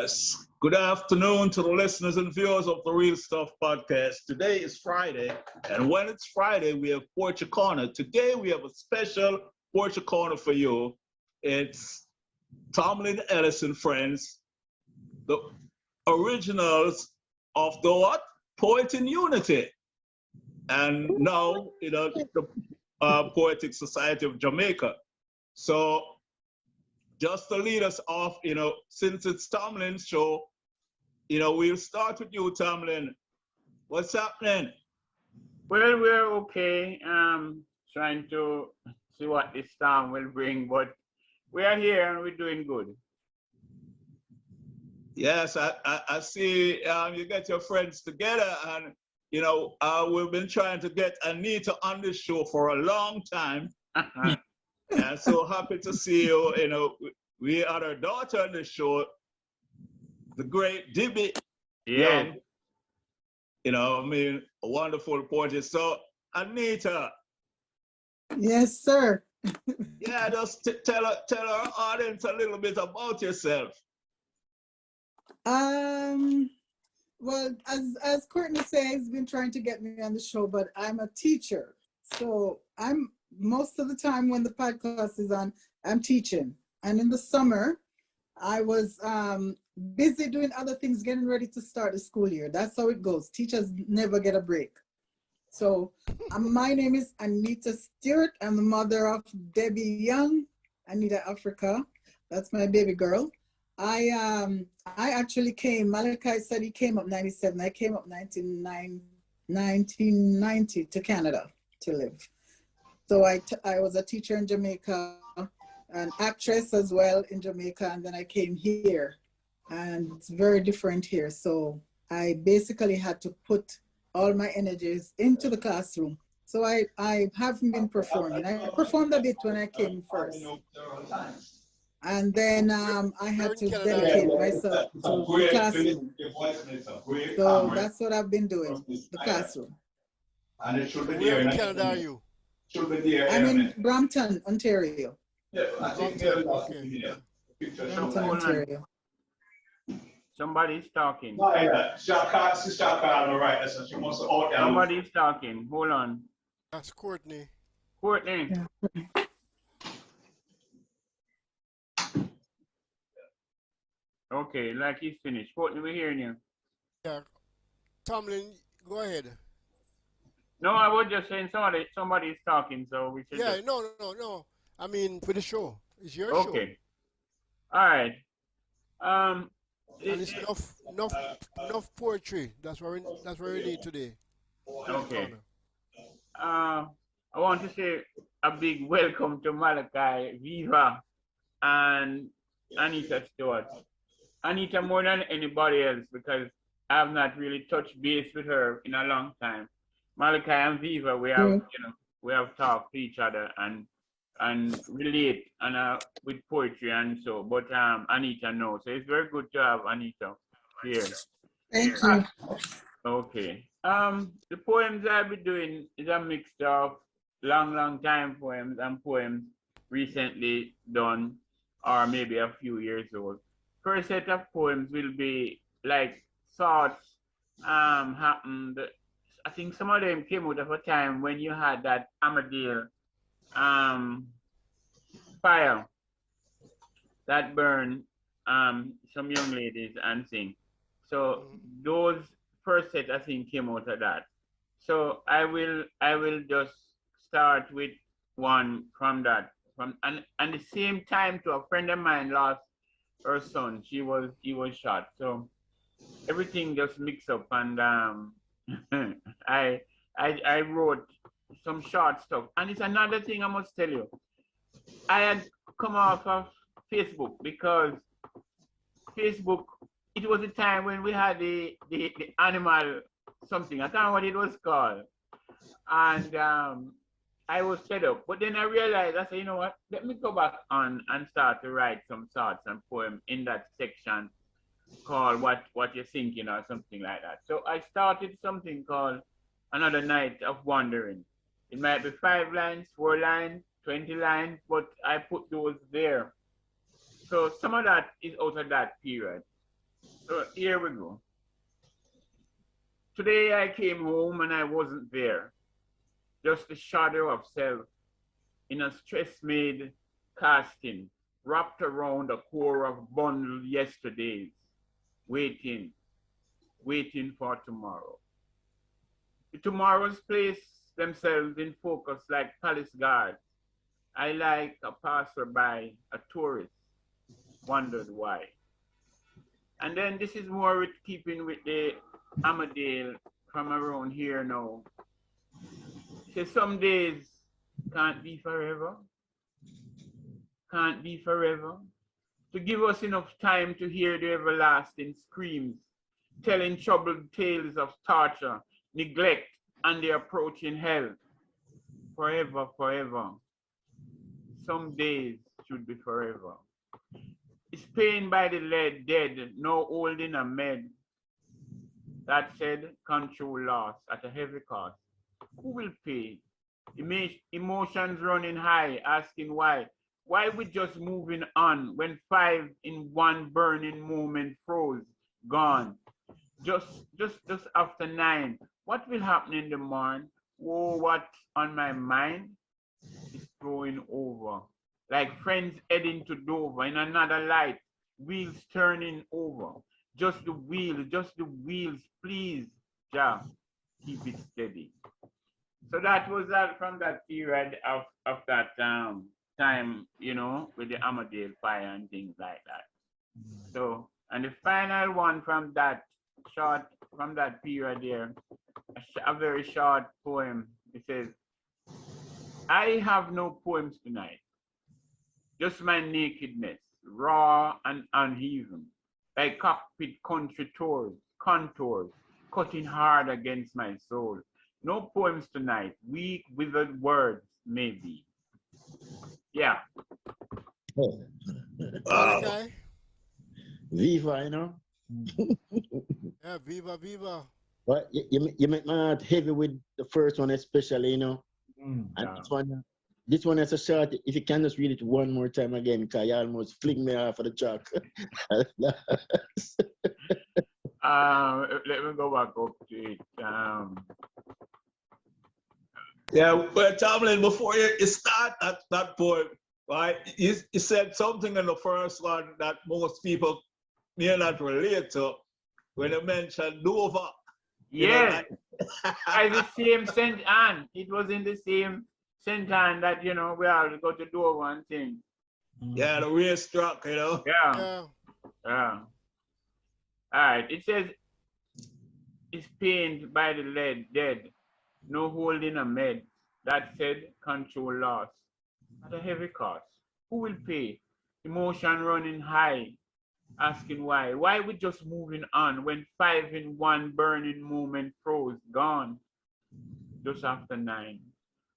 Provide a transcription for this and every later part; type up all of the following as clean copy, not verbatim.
Yes. Good afternoon to the listeners and viewers of the Real Stuff podcast. Today is Friday, and when it's Friday, we have Portrait Corner. Today, we have a special Portrait Corner for you. It's Tomlin Ellis and friends, the originals of the what? Poet in Unity. And now, the Poetic Society of Jamaica. So, just to lead us off, since it's Tomlin's show, we'll start with you, Tomlin. What's happening? Well, we're okay. Trying to see what this storm will bring, but we are here and we're doing good. Yes, I see you get your friends together, and we've been trying to get Anita on this show for a long time. And so happy to see you. We had our daughter on the show, the great Dibby. Yeah. A wonderful poetess. So, Anita. Yes, sir. Yeah, just tell our audience a little bit about yourself. Well, as Courtney says, he's been trying to get me on the show, but I'm a teacher. So I'm most of the time when the podcast is on, I'm teaching. And in the summer, I was busy doing other things, getting ready to start the school year. That's how it goes. Teachers never get a break. So my name is Anita Stewart. I'm the mother of Debbie Young, Anita Africa. That's my baby girl. I actually came, Malachi said he came up 97. I came up 1990 to Canada to live. So I was a teacher in Jamaica, an actress as well in Jamaica, and then I came here, and it's very different here. So I basically had to put all my energies into the classroom. So I haven't been performing. I performed a bit when I came first. And then I had to dedicate myself to the classroom. So that's what I've been doing, the classroom. Where in Canada are you? I'm in Brampton, Ontario. Okay. Brampton, Ontario. Somebody's talking. Somebody's talking. Hold on. That's Courtney. Courtney. Yeah. Okay, like he's finished. Courtney, we're hearing you. Yeah. Tomlin, go ahead. No, I was just saying somebody's talking, so we should. Yeah, no. I mean, for the show. It's your show. Okay. All right. And it's enough poetry. That's what we need today. Okay. I want to say a big welcome to Malachi, Viva, and Anita Stewart. Anita more than anybody else, because I have not really touched base with her in a long time. Malachi and Viva, we have talked to each other and relate and with poetry and so. But Anita no, so it's very good to have Anita here. Thank you. Okay. The poems I'll be doing is a mix of long time poems and poems recently done, or maybe a few years old. First set of poems will be like thoughts happened. I think some of them came out of a time when you had that Armadale fire that burned some young ladies and things. So those first set I think came out of that. So I will just start with one from that. And the same time to a friend of mine lost her son. He was shot. So everything just mixed up, and I wrote some short stuff. And it's another thing I must tell you. I had come off of Facebook because Facebook, it was a time when we had the animal something. I don't know what it was called. And I was fed up. But then I realized, I said, you know what, let me go back on and start to write some thoughts and poems in that section called What You're Thinking or something like that. So I started something called Another Night of Wandering. It might be 5 lines, 4 lines, 20 lines, but I put those there. So some of that is out of that period. So here we go. Today I came home and I wasn't there. Just a shadow of self in a stress-made casting, wrapped around a core of bundled yesterdays, waiting for tomorrow. The tomorrows place themselves in focus like palace guards. I like a passerby, a tourist, wondered why. And then this is more with keeping with the Amadale from around here now. It says some days can't be forever. Can't be forever. To give us enough time to hear the everlasting screams, telling troubled tales of torture, neglect, and the approaching hell. Forever, forever. Some days should be forever. It's pain by the lead, dead, no holding a med. That said, control lost at a heavy cost. Who will pay? Emotions running high, asking why. Why we just moving on when 5 in one burning moment froze, gone. Just after 9. What will happen in the morning? Oh, what's on my mind is flowing over. Like friends heading to Dover in another light, wheels turning over. Just the wheels, please, Jah, keep it steady. So that was that from that period of that time, you know, with the Amadale fire and things like that. So, and the final one from that period there, a very short poem. It says, I have no poems tonight, just my nakedness, raw and uneven, like cockpit country tours, contours, cutting hard against my soul. No poems tonight, weak, withered words, maybe. Yeah. Malachi? Viva, you know? Yeah, Viva, Viva. But you make my heart heavy with the first one, especially, you know? And this one is a short. If you can just read it one more time again, because you almost fling me off of the track. Let me go back up to it. Yeah, but Tomlin, before you start that poem, right? You said something in the first one that most people may not relate to when you mentioned Dover. Yeah, as the same St. Anne. It was in the same St. Anne that, you know, we all go to Dover and thing. Yeah, the racetrack, you know. Yeah. All right. It says, it's pained by the lead, dead, no holding a med. That said, control lost at a heavy cost. Who will pay? Emotion running high, asking why. Why we just moving on when 5 in one burning moment froze, gone, just after 9.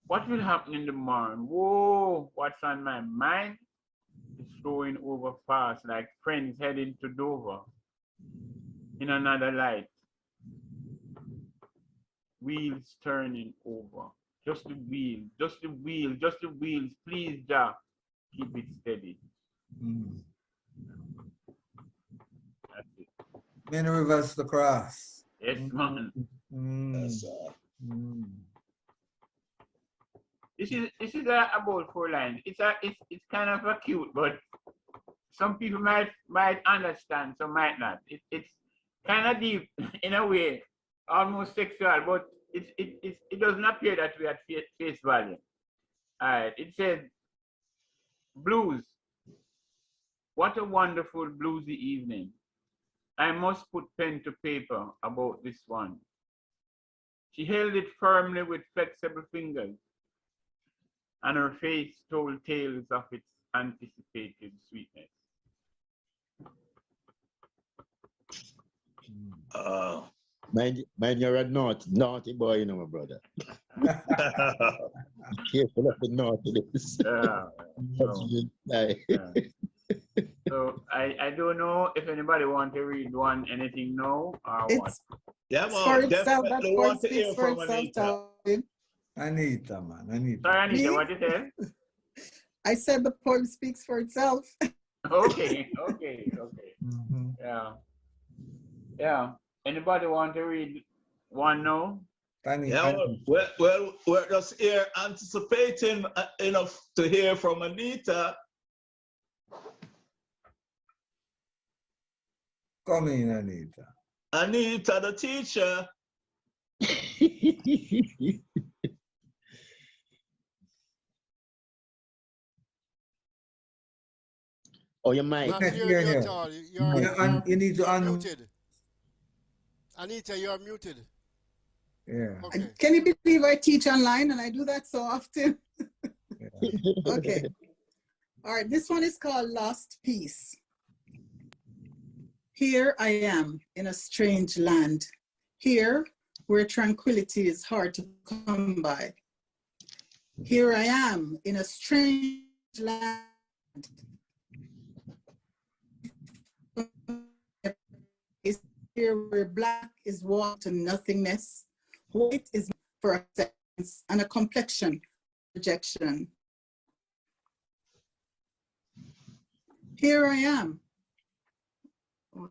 What will happen in the morning? Whoa, what's on my mind? It's flowing over fast like friends heading to Dover in another light. Wheels turning over. Just the wheels, just the wheels, just the wheels. Please, Jah, keep it steady. That's it. Many rivers to cross. Yes, man. This is about 4 lines. It's kind of a cute, but some people might understand, some might not. It's kind of deep in a way, almost sexual, but it doesn't appear that we at face value. All right, it says, blues. What a wonderful bluesy evening. I must put pen to paper about this one. She held it firmly with flexible fingers, and her face told tales of its anticipated sweetness. Mind you're a naughty boy, you know, my brother. Careful of the naughtiness. So I don't know if anybody want to read anything now or what. Yeah, for man, itself, that definitely poem want to hear speaks for from itself, Anita. Anita, man, Anita. Sorry, Anita, Me? what you said? I said the poem speaks for itself. Okay. Yeah. Yeah. Anybody want to read one now? Yeah, well, we're just here anticipating enough to hear from Anita. Come in, Anita. Anita, the teacher. Oh, your mic. Not Can't hearing hear you at you. all. You need to muted. Anita, you are muted. Yeah. Okay. Can you believe I teach online and I do that so often? Okay. All right. This one is called Lost Peace. Here I am in a strange land. Here where tranquility is hard to come by. Here I am in a strange land. Is here where black is walk to nothingness, white is for acceptance, and a complexion rejection. Here I am. Oh,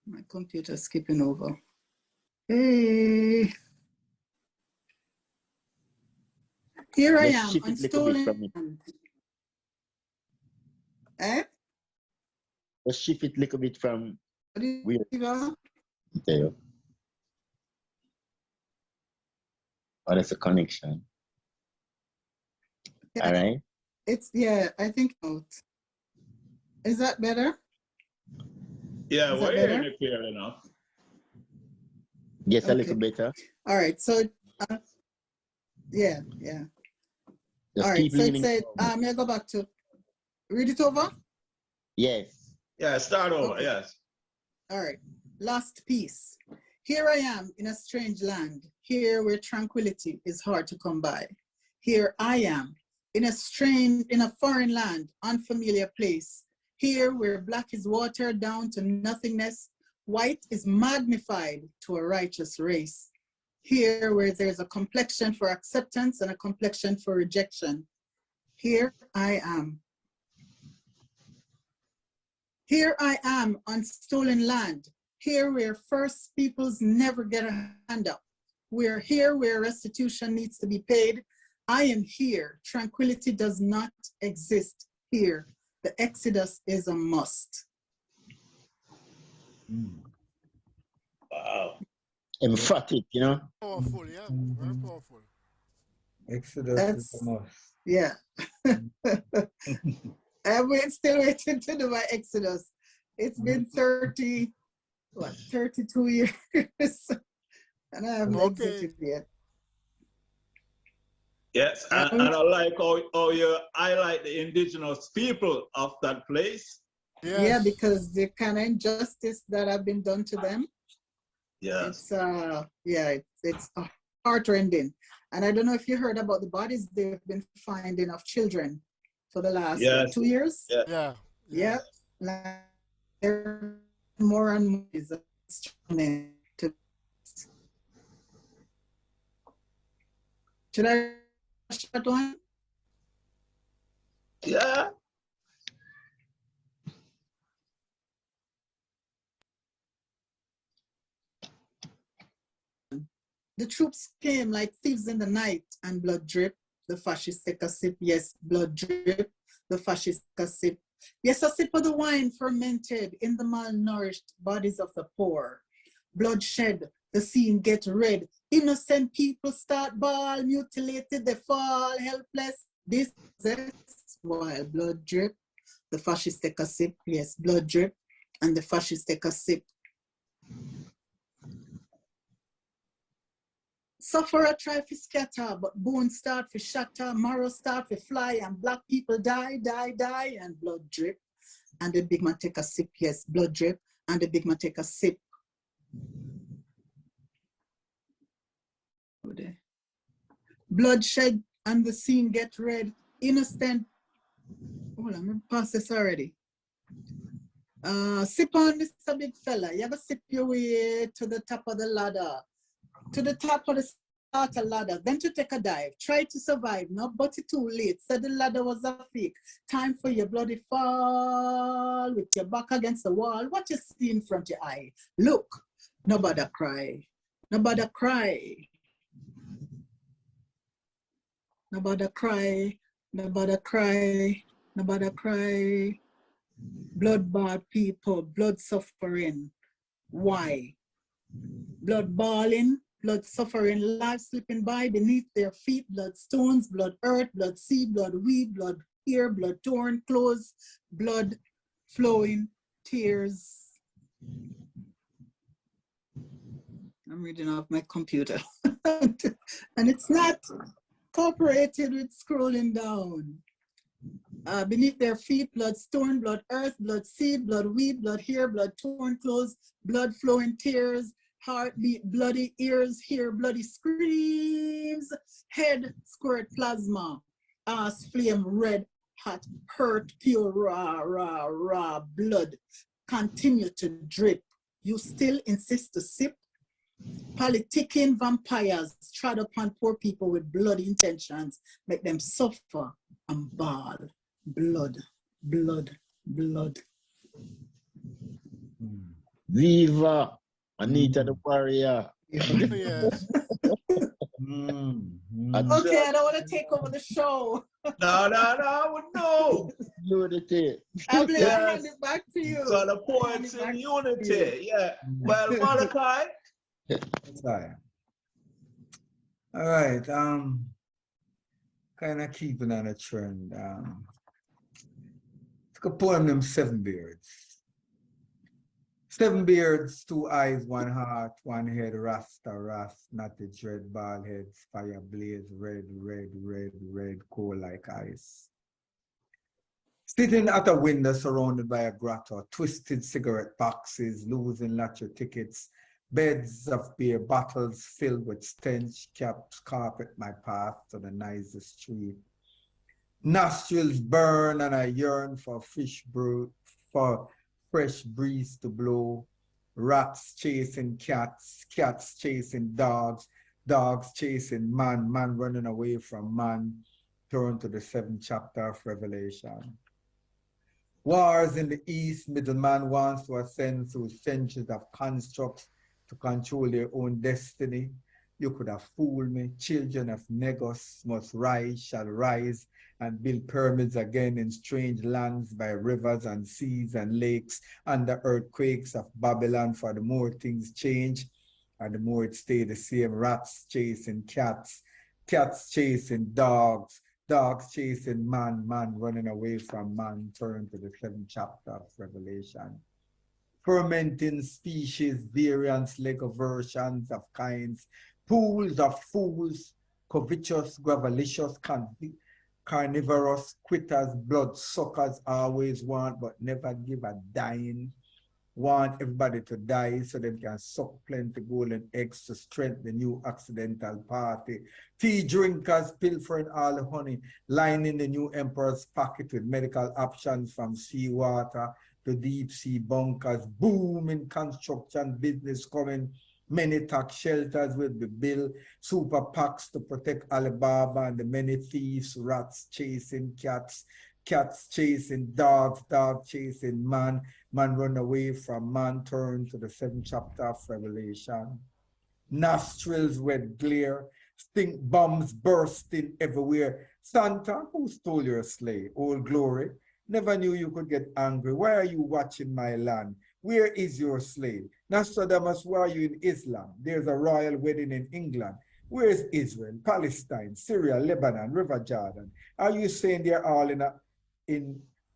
my computer's skipping over. Hey. Here I am on stolen land. Eh? Let's shift it a little bit from weird. Okay. Oh, that's a connection. Yeah. All right. It's, yeah, I think out. Is that better? Yeah, Is we're that hearing better? it clear enough. Yes, a Okay. little better. All right, so yeah. Just All right, keep so it leaning said, forward. may I go back to, read it over? Yes. Yeah, start over, Okay. yes. All right, Lost Peace. Here I am in a strange land, here where tranquility is hard to come by. Here I am in a foreign land, unfamiliar place. Here where black is watered down to nothingness, white is magnified to a righteous race. Here where there's a complexion for acceptance and a complexion for rejection. Here I am. Here I am on stolen land. Here where first peoples never get a hand up. We're here where restitution needs to be paid. I am here. Tranquility does not exist here. The exodus is a must. Wow. Emphatic, you know? Powerful, yeah. Very powerful. Exodus is a must. Yeah. I'm still waiting to do my exodus. It's been 32 years, and I haven't exited yet. Yes, and I like how you highlight the indigenous people of that place. Yes. Yeah, because the kind of injustice that have been done to them. Yes. It's heartrending. And I don't know if you heard about the bodies they've been finding of children for the last 2 years. Yeah. Like, there are more and more is to. Should I shut one? Yeah. The troops came like thieves in the night, and blood drip. The fascists take a sip. Yes, blood drip. The fascists take a sip. Yes, a sip of the wine fermented in the malnourished bodies of the poor. Bloodshed, the scene get red. Innocent people start bawl, mutilated, they fall helpless. This is while blood drip. The fascists take a sip. Yes, blood drip. And the fascists take a sip. Sufferer try to scatter, but bones start to shatter, marrow start to fly, and black people die, and blood drip. And the big man take a sip, yes, blood drip, and the big man take a sip. Bloodshed and the scene get red. Innocent. Hold on, I'm gonna pass this already. Sip on, Mr. Big Fella. You ever sip your way to the top of the ladder, to the top of the a ladder, then to take a dive. Try to survive, not but it too late. Said the ladder was a fake. Time for your bloody fall with your back against the wall. What you see in front of your eye? Look, nobody cry. Nobody cry. Nobody cry. Nobody cry. Nobody cry. Blood bought people, blood suffering. Why? Blood bawling, blood suffering, life slipping by beneath their feet, blood stones, blood earth, blood sea, blood weed, blood hair, blood torn clothes, blood flowing, tears. I'm reading off my computer. And it's not cooperated with scrolling down. Beneath their feet, blood stone, blood earth, blood seed, blood weed, blood hair, blood torn clothes, blood flowing tears, heartbeat, bloody ears, hear bloody screams, head squirt plasma, ass flame red hot, hurt pure raw blood, continue to drip. You still insist to sip? Politicking vampires trod upon poor people with bloody intentions, make them suffer and bawl. Blood, blood, blood. Viva, Anita the warrior. Yes. Okay, I don't want to take over the show. No. Unity. I'll hand it back to you. So the poets in unity, yeah. Well, Malachi. Sorry. All right. Kind of keeping on a trend. It's a poem named Seven Beards. 7 beards, 2 eyes, 1 heart, 1 head, Rasta, natty dread, bald heads, fire blaze, red, coal like ice. Sitting at a window surrounded by a grotto, twisted cigarette boxes, losing lottery tickets, beds of beer bottles filled with stench, caps carpet my path to the nicest street. Nostrils burn and I yearn for for fresh breeze to blow. Rats chasing cats, cats chasing dogs, dogs chasing man, man running away from man. Turn to the 7th chapter of Revelation. Wars in the East, middleman wants to ascend through centuries of constructs to control their own destiny. You could have fooled me. Children of Negos must rise, shall rise, and build pyramids again in strange lands by rivers and seas and lakes under earthquakes of Babylon. For the more things change and the more it stay the same. Rats chasing cats, cats chasing dogs, dogs chasing man, man running away from man. Turn to the 7th chapter of Revelation. Fermenting species, variants, Lego versions of kinds, pools of fools, covetous, gravelicious, carnivorous, quitters, blood suckers, always want but never give a dime. Want everybody to die so they can suck plenty golden eggs to strengthen the new accidental party. Tea drinkers pilfering all the honey, lining the new emperor's pocket with medical options from seawater to deep sea bunkers. Boom in construction business coming. Many tax shelters will be built, super PACs to protect Alibaba and the many thieves, rats chasing cats, cats chasing dogs, dogs chasing man, man run away from man. Turn to the 7th chapter of Revelation. Nostrils red glare, stink bombs bursting everywhere. Santa, who stole your sleigh? Old Glory, never knew you could get angry. Why are you watching my land? Where is your slave? Nostradamus, why are you in Islam? There's a royal wedding in England. Where is Israel, Palestine, Syria, Lebanon, River Jordan? Are you saying they're all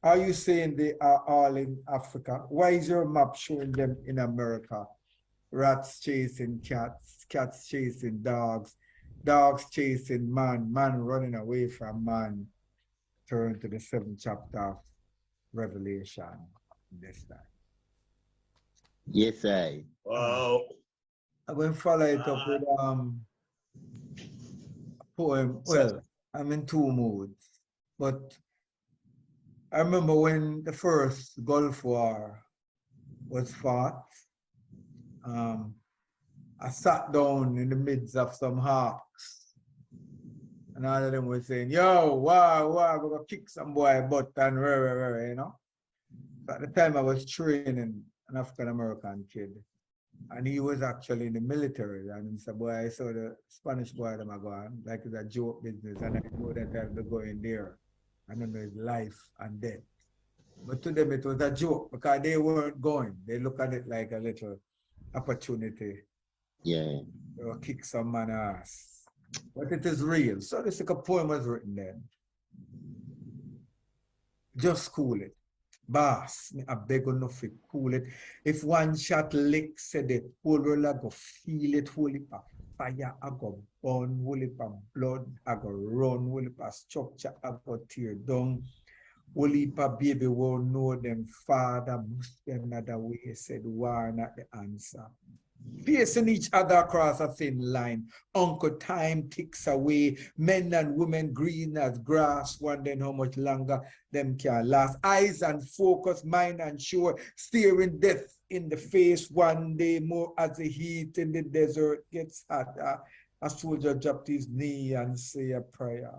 are you saying they are all in Africa? Why is your map showing them in America? Rats chasing cats, cats chasing dogs, dogs chasing man, man running away from man. Turn to the 7th chapter of Revelation this time. Yes, I. Wow. I'm going to follow it up with a poem. Well, I'm in 2 moods, but I remember when the first Gulf War was fought. I sat down in the midst of some hawks. And all of them were saying, yo, wow, we're going to kick some boy butt and you know. So at the time I was training an African-American kid. And he was actually in the military. And he said, boy, I saw the Spanish boy that I go on, like it's a joke business. And I know that I'll be going there. I don't know his life and death. But to them, it was a joke because they weren't going. They look at it like a little opportunity. Yeah. Or kick some man's ass. But it is real. So this like a poem was written then. Just cool it. Boss, I beg enough to cool it. If one shot lick said it, whole world I go feel it, whole heap of fire, I go burn, whole heap of blood, I go run, whole heap of structure, I go tear down. Whole heap of baby won't know them father must be another way, said war not the answer. Facing each other across a thin line. Uncle time ticks away. Men and women green as grass, wondering how much longer them can last. Eyes and focus, mind and sure, staring death in the face one day more as the heat in the desert gets hotter. A soldier dropped his knee and say a prayer.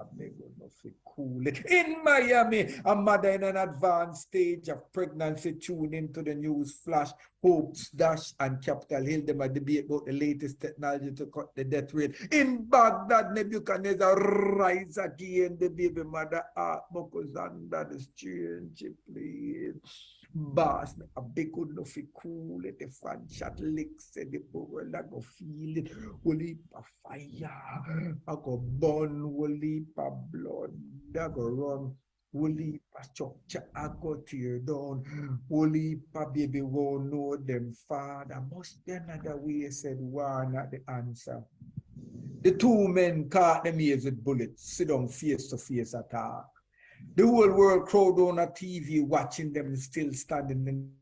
I beg you not to cool it. In Miami, a mother in an advanced stage of pregnancy tuned into the news flash, hopes dash, and Capitol Hill, them a debate about the latest technology to cut the death rate. In Baghdad, Nebuchadnezzar rise again, the baby mother heart buckles under the strange please. Boss, a big good enough to cool it, the fan shot licks, and the world I go feel it, will heap of fire, I go burn, will heap of blood, I go run, will heap of structure, I go tear down, will heap of baby won't know them father, must be another way, said war not the answer. The two men caught them ears with bullets, sit down face to face attack. The whole world crowd on a TV watching them still standing in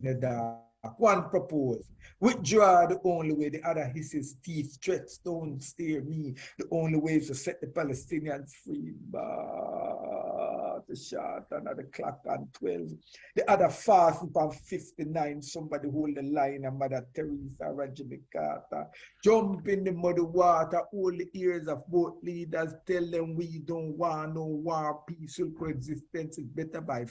the dark. One proposed, withdraw the only way, the other hisses teeth, threats, don't steer me. The only way is to set the Palestinians free. But the shot another clock on 12. The other fast upon 59. Somebody hold the line, and Mother Teresa, Jimmy Carter. Jump in the muddy water, hold the ears of both leaders, tell them we don't want no war, peaceful coexistence is better by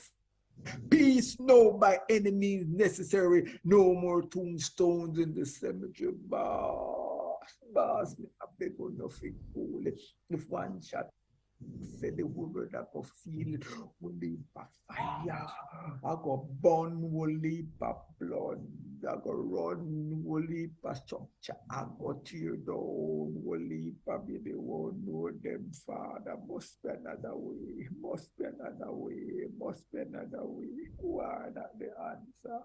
peace, no by any means necessary, no more tombstones in the cemetery. Boss, I beg you nothing cool. If one shot said the word I go feel it, will leap a fire, I go burn, will leap a blood, I go run, will leap a structure, I go tear down, will leap a baby, won't know them father, must be another way, must be another way, must be another way, why not the answer?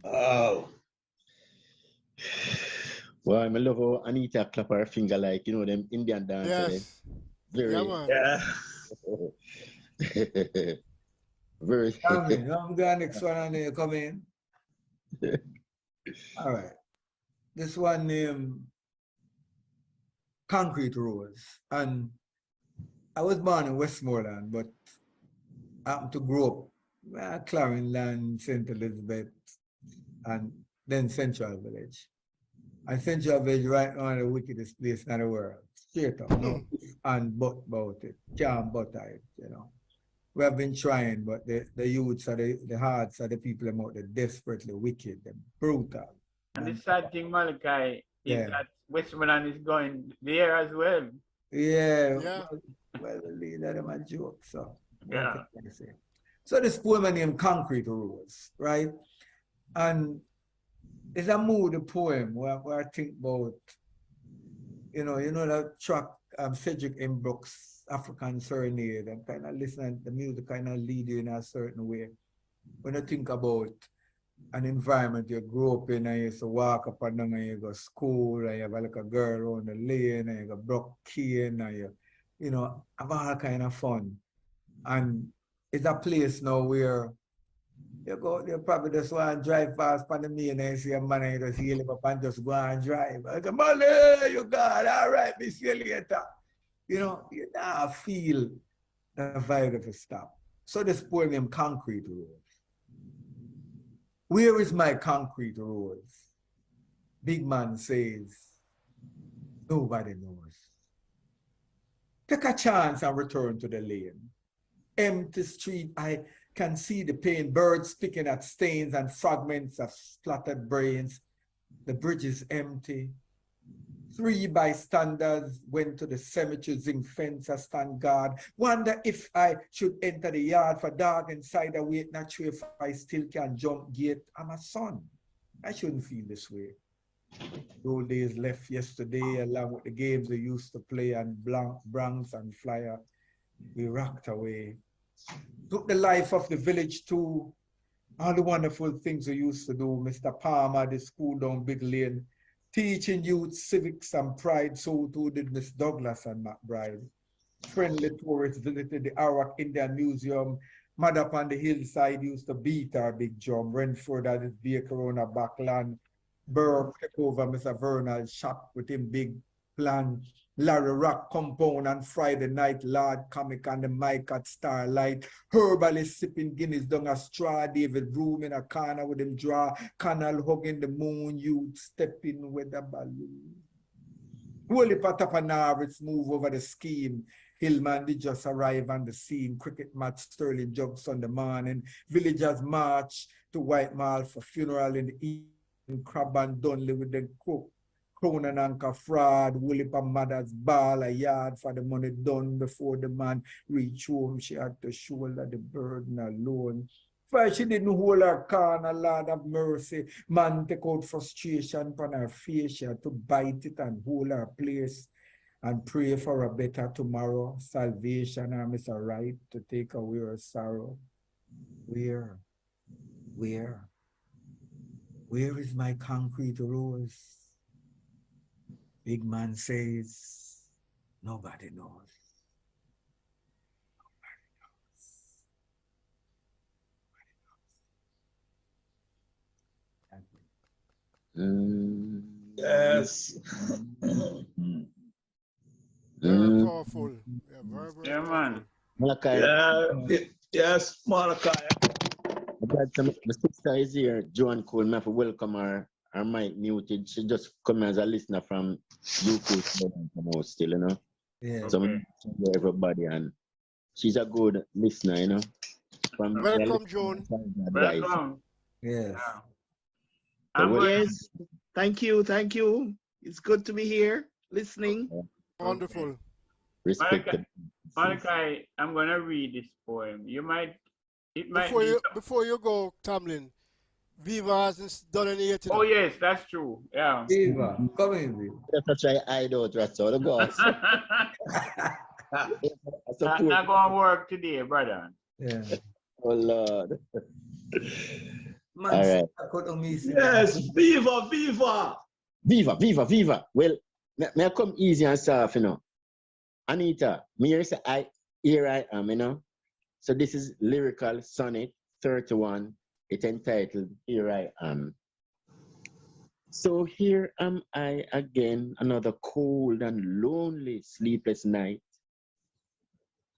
Oh. Well, I love how Anita clap her finger like, you know, them Indian dancers. Yes. Very. Yeah. Very. I'm going next one and then you come in. All right. This one named Concrete Rose. And I was born in Westmoreland, but I happened to grow up Claringland, St. Elizabeth, and then Central Village. And Central Village right now is the wickedest place in the world. Straight up, no and but about it. Can't butter it, you know. We have been trying, but the youths are the hearts of the people out there desperately wicked, they're brutal. And the sad thing, Malachi, is that Westmoreland is going there as well. Yeah. Well, that is my joke, so. Yeah. So this poem named Concrete Rose, right? And it's a moody poem where I think about, you know that track Cedric M. Brooks, African Serenade, and kind of listening to the music kind of lead you in a certain way. When I think about an environment you grew up in and you used to walk up and down and you go to school and you have like a girl on the lane and you go broke cane and you know, have all kind of fun. And it's a place now where you probably just want to drive past on the main and you see a man and you just heal him up and just go and drive. I go, Molly, you got all right, me see you later. You know, you now feel the vibe of a stop. So this poem named Concrete Rose. Where is my concrete roads? Big man says, nobody knows. Take a chance and return to the lane. Empty street, I can see the pain, birds picking at stains and fragments of splattered brains. The bridge is empty. 3 bystanders went to the cemetery, zinc fence, a stand guard. Wonder if I should enter the yard for dog inside, I wait, not sure if I still can jump gate. I'm a son. I shouldn't feel this way. The old days left yesterday, along with the games we used to play, and Bronx and Flyer, we rocked away. Took the life of the village too. All the wonderful things we used to do. Mr. Palmer, the school down Big Lane, teaching youth civics and pride. So too did Miss Douglas and McBride. Friendly tourists visited the Arawak Indian Museum. Mad up on the hillside used to beat our big drum. Renford had his vehicle on a backland. Burke took over Mr. Vernal's shop with him big plan. Larry Rock compound on Friday night, Lord comic on the mic at Starlight. Herbalist sipping Guinness down a straw. David room in a corner with him draw. Canal hugging the moon, youth stepping with a balloon. Holy Patapanaris move over the scheme. Hillman did just arrive on the scene. Cricket match, Sterling Jugs on the morning. Villagers march to White Mall for funeral in the evening. Crab and Dunley with the cook. Crown and Anchor fraud. Woolly pa mother's ball a yard for the money done before the man reach home. She had to shoulder the burden alone. First, she didn't hold her corner, Lord of mercy. Man take out frustration from her face. She had to bite it and hold her place and pray for a better tomorrow. Salvation, I miss a right to take away her sorrow. Where is my concrete rose? Big man says, nobody knows. Yes. Very powerful. Yeah, very Yeah, powerful. man. Malachi, Yes, Malachi. my sister is here, Joan Cole. I have to welcome her. Her mic muted. She just come as a listener from UK still, you know. Yeah. So Okay. everybody, and she's a good listener, you know. From Welcome, Joan. Welcome. Yes. Yeah. So I'm going Yes, thank you. It's good to be here, listening. Wonderful. respected. Malachi, I'm going to read this poem. It might Before you go, Tomlin, Viva hasn't done any yet. Oh, yes, that's true. Yeah. Viva, come in, Viva. That's try hide out, right? So the boss. I'm not going to work today, brother. Yeah. Oh Lord. Man, All right. I couldn't miss it. Yes, Viva, Viva. Viva. Well, may I come easy and soft, you know. Anita, here I am, you know. So this is lyrical sonnet 31. It's entitled Here I Am. So here am I again, another cold and lonely, sleepless night.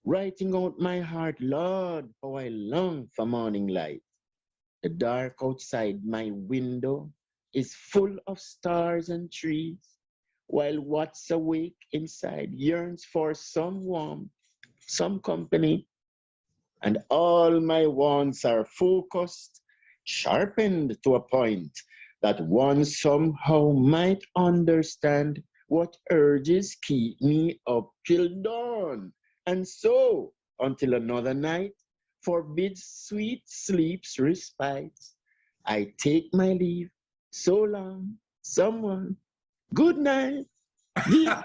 Writing out my heart, Lord, how I long for morning light. The dark outside my window is full of stars and trees, while what's awake inside yearns for some warmth, some company, and all my wants are focused, sharpened to a point that one somehow might understand what urges keep me up till dawn, and so until another night forbids sweet sleep's respite. I take my leave. So long, someone. Good night. Viva,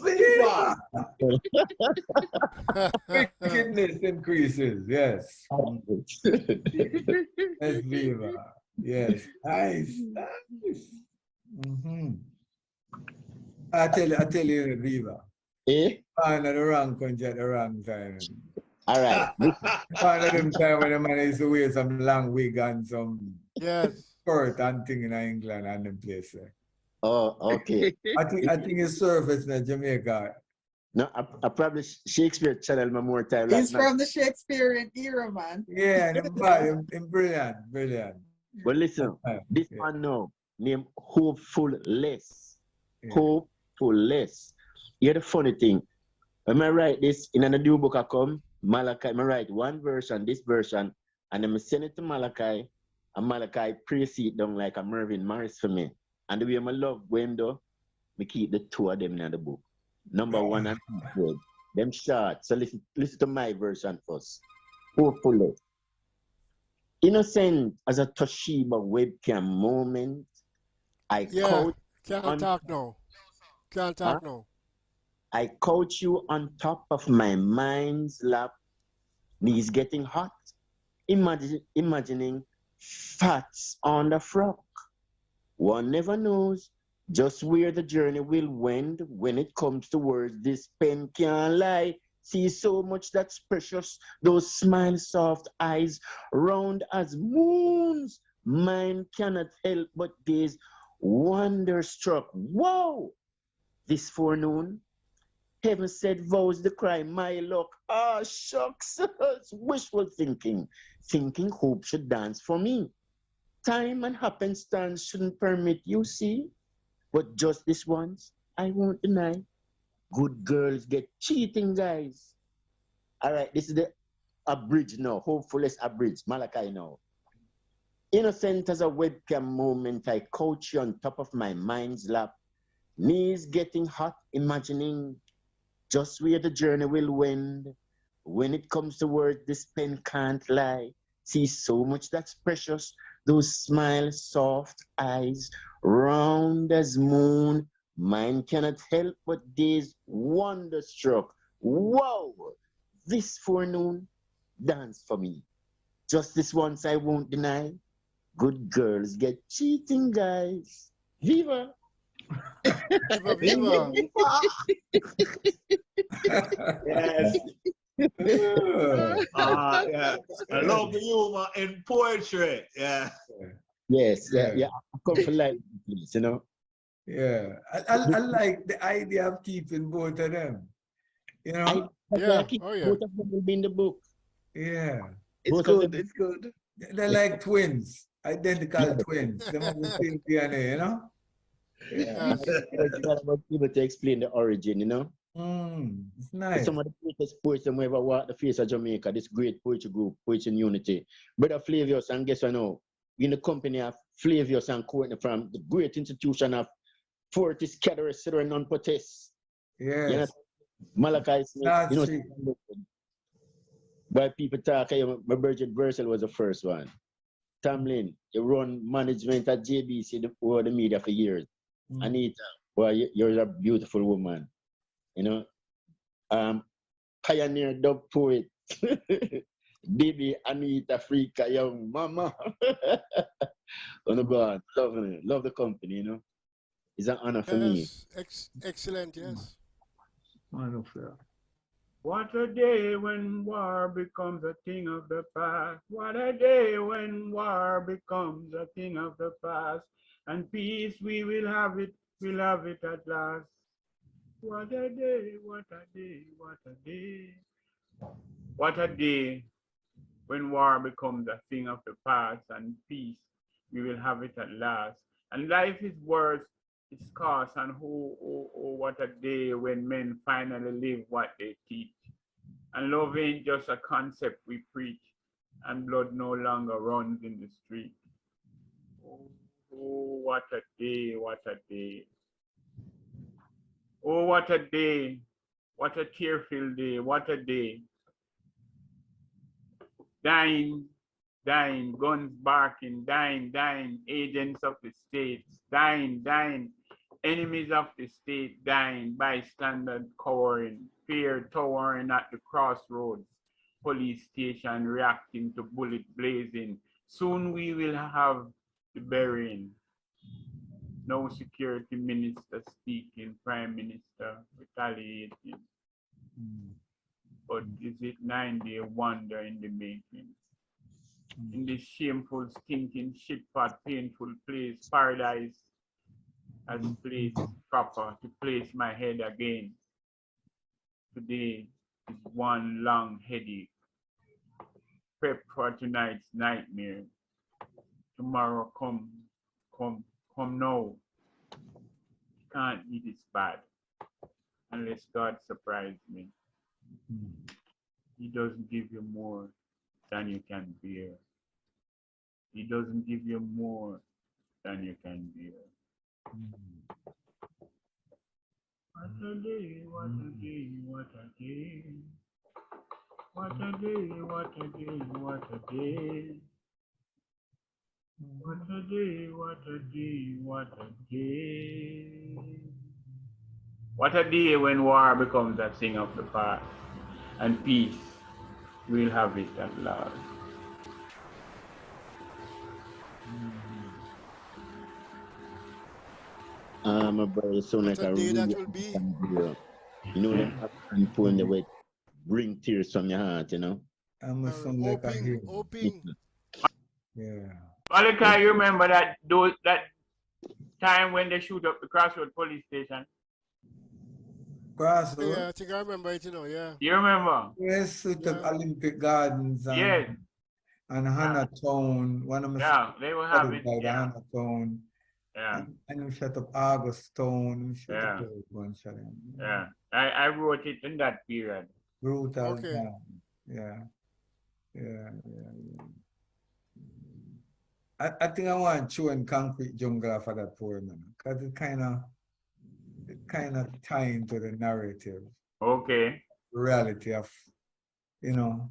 Viva. Wickedness increases, yes. Yes, Viva. Yes. Nice. Mm-hmm. I tell you, Viva. Eh? Find the wrong country at the wrong time. All right. Find them time when the man used to wear some long wig and some skirt and thing in England and them place. Oh, okay. I think his service in Jamaica No, I probably Shakespeare channel my more time. He's from the Shakespearean era, man. Yeah, and brilliant, brilliant. But listen, this Yeah. one now, named Hopefulness. Yeah. Hopefulness. Here's the funny thing. When I write this in a new book I come, Malachi, I write one version, this version, and then I send it to Malachi, and Malachi praise it down like a Mervyn Morris for me. And the way I love him though, I keep the two of them in the book. Number one and two, them short. So listen to my version first. Hopefully. Innocent as a Toshiba webcam moment. I coach Can't talk now. Can't talk now. I coach you on top of my mind's lap. Knees getting hot. Imagining fats on the frock. One never knows just where the journey will wend when it comes to words. This pen can't lie. See so much that's precious. Those smile soft eyes, round as moons. Mine cannot help but gaze, wonderstruck. Whoa! This forenoon, heaven said vows the cry, my luck. Ah, shucks. It's wishful thinking. Thinking hope should dance for me. Time and happenstance shouldn't permit, you see. But just this once, I won't deny. Good girls get cheating, guys. All right, this is the abridged now. Hopefulness abridged. Malachi now. Innocent as a webcam moment, I couch you on top of my mind's lap. Knees getting hot, imagining just where the journey will wend. When it comes to words, this pen can't lie. See so much that's precious. Those smile, soft eyes, round as moon. Mine cannot help but gaze wonderstruck. Wow! This forenoon, dance for me. Just this once I won't deny. Good girls get cheating, guys. Viva! Viva, viva. Yes. Yeah. I love the humor in poetry. Yeah. Yes, yeah. I come for life, please, you know. Yeah, I like the idea of keeping both of them. You know? Yeah. Both of them will be in the book. Yeah. It's good. It's good. They're like twins, identical twins. They have the same DNA, you know? Yeah. It's about people to explain the origin, you know. It's nice. Some of the greatest poets that ever walked the face of Jamaica, this great poetry group, Poets in Unity. Brother Flavius, and guess what now? In the company of Flavius and Courtney from the great institution of Fortis Caterer Cedar Non-Potes. Yes. You know, Malachi Smith, you know, why people talk, my Bridget Versal was the first one. Tomlin, you run management at JBC over the media for years. Anita, well, you're a beautiful woman. You know, pioneer dub poet. Baby Anita Africa, young mama. Oh no, God, love the company, you know. It's an honor for me. Excellent, yes. Wonderful. What a day when war becomes a thing of the past. What a day when war becomes a thing of the past. And peace we will have it, we'll have it at last. What a day, what a day, what a day. What a day when war becomes a thing of the past and peace we will have it at last. And life is worth its cost, and what a day when men finally live what they teach. And love ain't just a concept we preach, and blood no longer runs in the street. Oh, what a day, what a day. Oh, what a day, what a tear-filled day, what a day. Dying, dying, guns barking, dying, dying, agents of the states, dying, dying, enemies of the state, dying, bystanders cowering, fear towering at the crossroads, police station reacting to bullet blazing. Soon we will have the burying. No security minister speaking, prime minister retaliating. But is it 9-day wonder in the making? In this shameful, stinking, shitpot, painful place, paradise has place proper to place my head again. today is one long headache. Prep for tonight's nightmare. Tomorrow come now. Can't be this bad unless God surprises me. He doesn't give you more than you can bear. He doesn't give you more than you can bear. What a day, what a day, what a day. What a day, what a day, what a day. What a day, what a day, what a day. What a day when war becomes a thing of the past and peace, we'll have it at last. My brother sound like a day real that will be. hero. You know them African poem that will bring tears from your heart, you know? I'm a son like a hero. Hoping. Yeah. Malachi, you remember that time when they shoot up the Crossroad police station? Crossroad? Yeah, I think I remember it, you know, yeah. You remember? Yes, shoot up Olympic Gardens and, Yes. and Hannah Town. One of my they will have it. Hannah Town. Yeah. And we shut up August Town. Yeah. Up bunch of them. Yeah. I wrote it in that period. Brutal. Okay. Yeah. I think I want to chew in Concrete Jungle for that poem, man, because it kind of tie into the narrative. Okay. Reality of, you know,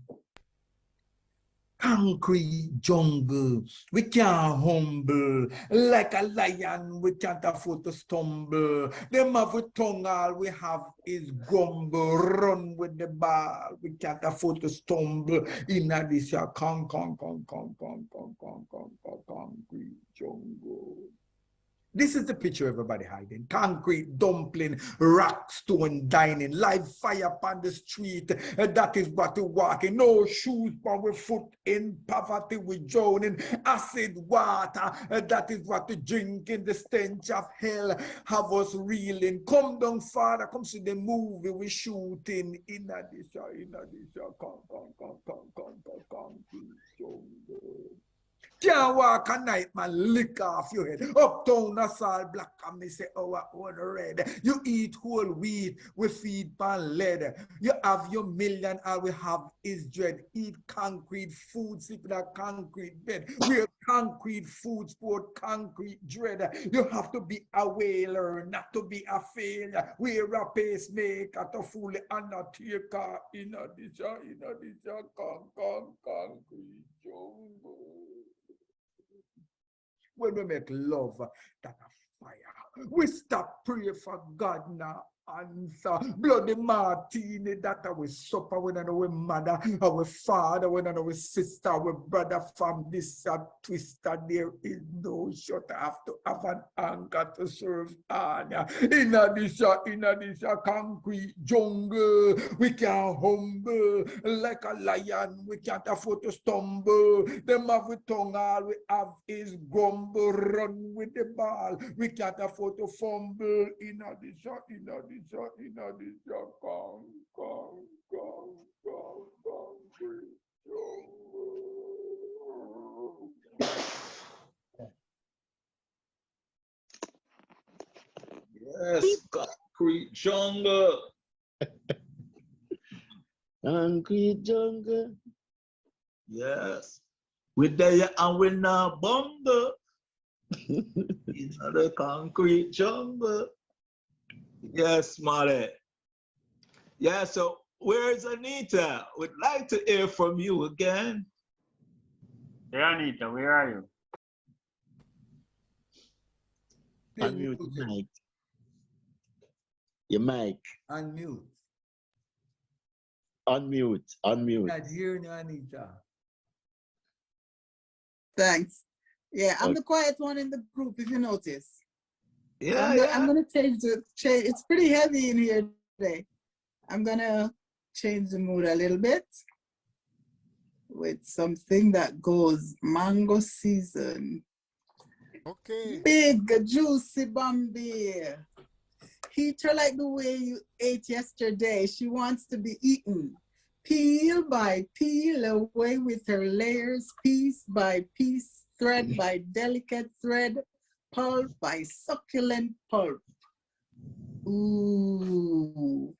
concrete jungle. We can't humble like a lion. We can't afford to stumble. Them have a tongue, all we have is grumble. Run with the ball. We can't afford to stumble in this concrete jungle. This is the picture everybody hiding. Concrete dumpling, rock stone dining, live fire upon the street. That is what we walking. No shoes on we foot, in poverty we drowning. Acid water, that is what we drinking. The stench of hell have us reeling. Come down, Father, come see the movie we shooting in this concrete jungle. Can't walk a night, man, lick off your head. Uptown, that's all black, and me say, our own red. You eat whole wheat, we feed pan lead. You have your million, all we have is dread. Eat concrete food, sleep in a concrete bed. We're concrete food, sport, concrete dread. You have to be a whaler, not to be a failure. We're a pacemaker to fully undertaker in this concrete jungle. When we make love, that a fire. We stop pray for God now. Answer. Bloody martini that our supper when our mother, our father, when our sister, our brother from this twister. There is no shot. I have to have an anchor to serve honor. In this concrete jungle, we can humble like a lion. We can't afford to stumble. Them have a tongue, all we have is grumble. Run with the ball. We can't afford to fumble. In this concrete Yes, concrete jungle. Concrete jungle. Yes. We there and we not bungle. In the concrete jungle. Yes, Molly. Yeah, so where's Anita? We'd like to hear from you again. Hey, Anita, where are you? Unmute your mic. Your mic. Unmute. Unmute. Not hearing Anita. Thanks. Yeah, I'm the quiet one in the group, if you notice. Yeah, So I'm gonna change. It's pretty heavy in here today. I'm gonna change the mood a little bit with something that goes mango season. Okay. Big juicy Bambi. Eat her like the way you ate yesterday. She wants to be eaten. Peel by peel, away with her layers, piece by piece, thread by delicate thread, pulp by succulent pulp. Ooh.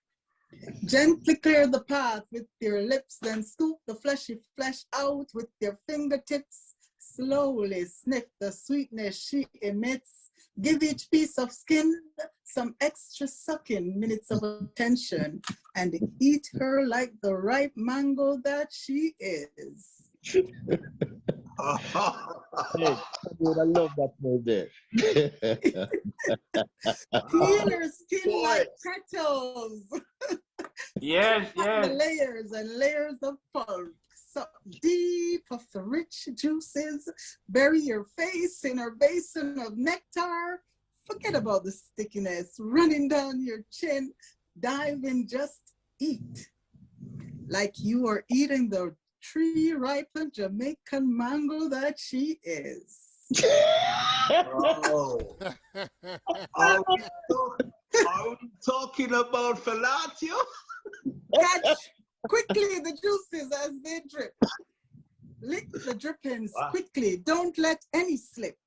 Gently clear the path with your lips, then scoop the fleshy flesh out with your fingertips. Slowly sniff the sweetness she emits. Give each piece of skin some extra sucking minutes of attention and eat her like the ripe mango that she is. Hey, I love that word there. Peel her skin like petals. Yes, The yes. layers and layers of pulp. Suck deep of the rich juices. Bury your face in a basin of nectar. Forget about the stickiness running down your chin. Dive in, just eat. Like you are eating the tree-ripened Jamaican mango that she is. Oh. Are we talking about fellatio? Catch quickly the juices as they drip. Lick the drippings quickly. Don't let any slip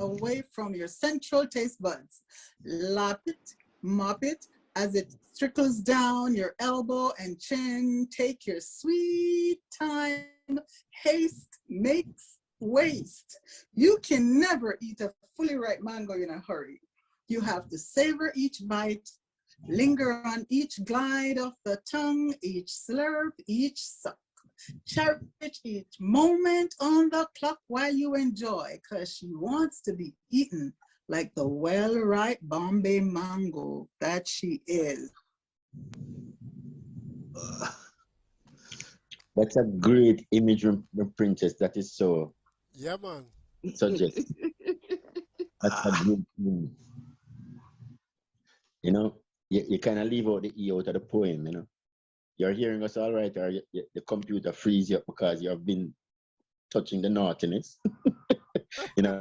away from your central taste buds. Lap it, mop it as it trickles down your elbow and chin. Take your sweet time. Haste makes waste. You can never eat a fully ripe mango in a hurry. You have to savor each bite. Linger on each glide of the tongue, each slurp, each suck. Cherish each moment on the clock while you enjoy, because she wants to be eaten like the well-ripe Bombay mango that she is. That's a great image, Princess. That is so Yeah, man. suggestive. That's a good image. You know, you kind of leave out the E out of the poem, you know. You're hearing us all right, or the computer frees you up because you have been touching the naughtiness. You know,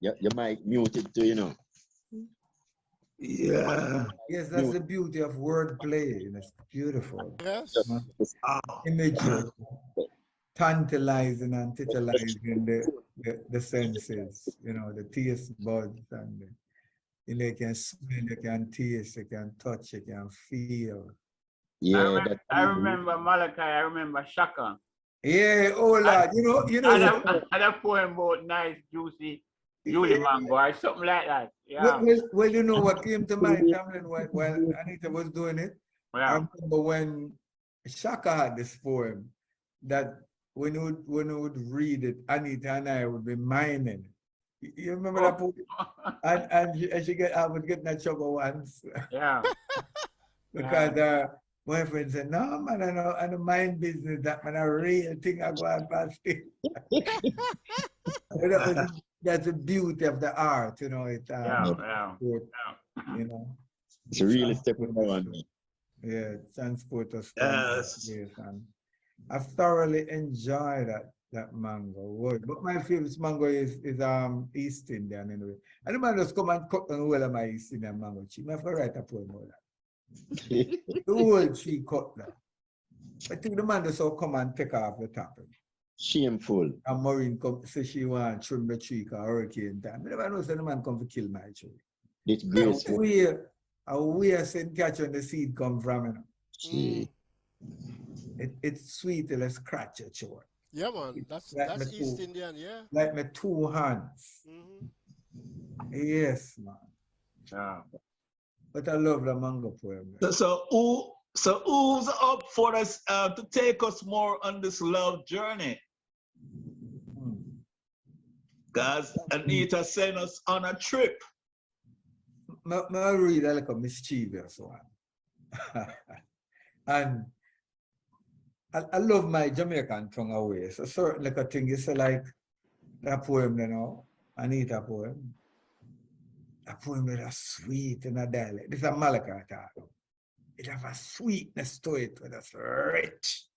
you might mute it too, you know. Yeah. Yes, that's the beauty of wordplay. It's beautiful. Yes. Imagery, tantalizing and titillizing the senses, you know, the taste buds, and you know, you can smell, you can taste, you can touch, you can feel. Yeah, I remember Malachi, I remember Shaka. Yeah, oh Lord, you know. And a poem about nice, juicy, Julie mango or something like that. Yeah. Well, you know what came to mind, Tomlin, while Anita was doing it? Yeah. I remember when Shaka had this poem that when you would read it, Anita and I would be miming. You remember that poem? I would get in that trouble once. Yeah. Because my friend said, no, man, I don't mind business, that man, a real thing I go and pass it. That's the beauty of the art, you know. You know. It's really stepping on. Yeah, transport us. Yes. And I've thoroughly enjoyed that mango word. But my favorite mango is East Indian anyway. And the man just come and cut on all of my East Indian mango tree. I have to write a poem about that. The whole tree cut that. I think the man just come and take off the top. Shameful. And Maureen come say she want to trim the tree because hurricane time. I never know say the man come to kill my tree. It's graceful. Where St. Catch when the seed come from, you know. It's sweet till it scratch your throat. Yeah, man. That's East Indian, yeah. Like my two hands. Yes, man. Yeah. But I love the mango poem. So who's up for us to take us more on this love journey? Guys, Anita sent us on a trip. I read like a mischievous one. And I love my Jamaican tongue away. So certain like a thing is like that poem, you know, Anita poem. A poem is a sweet in a dialect. This is a Malachi talk. It has a sweetness to it, but it's rich.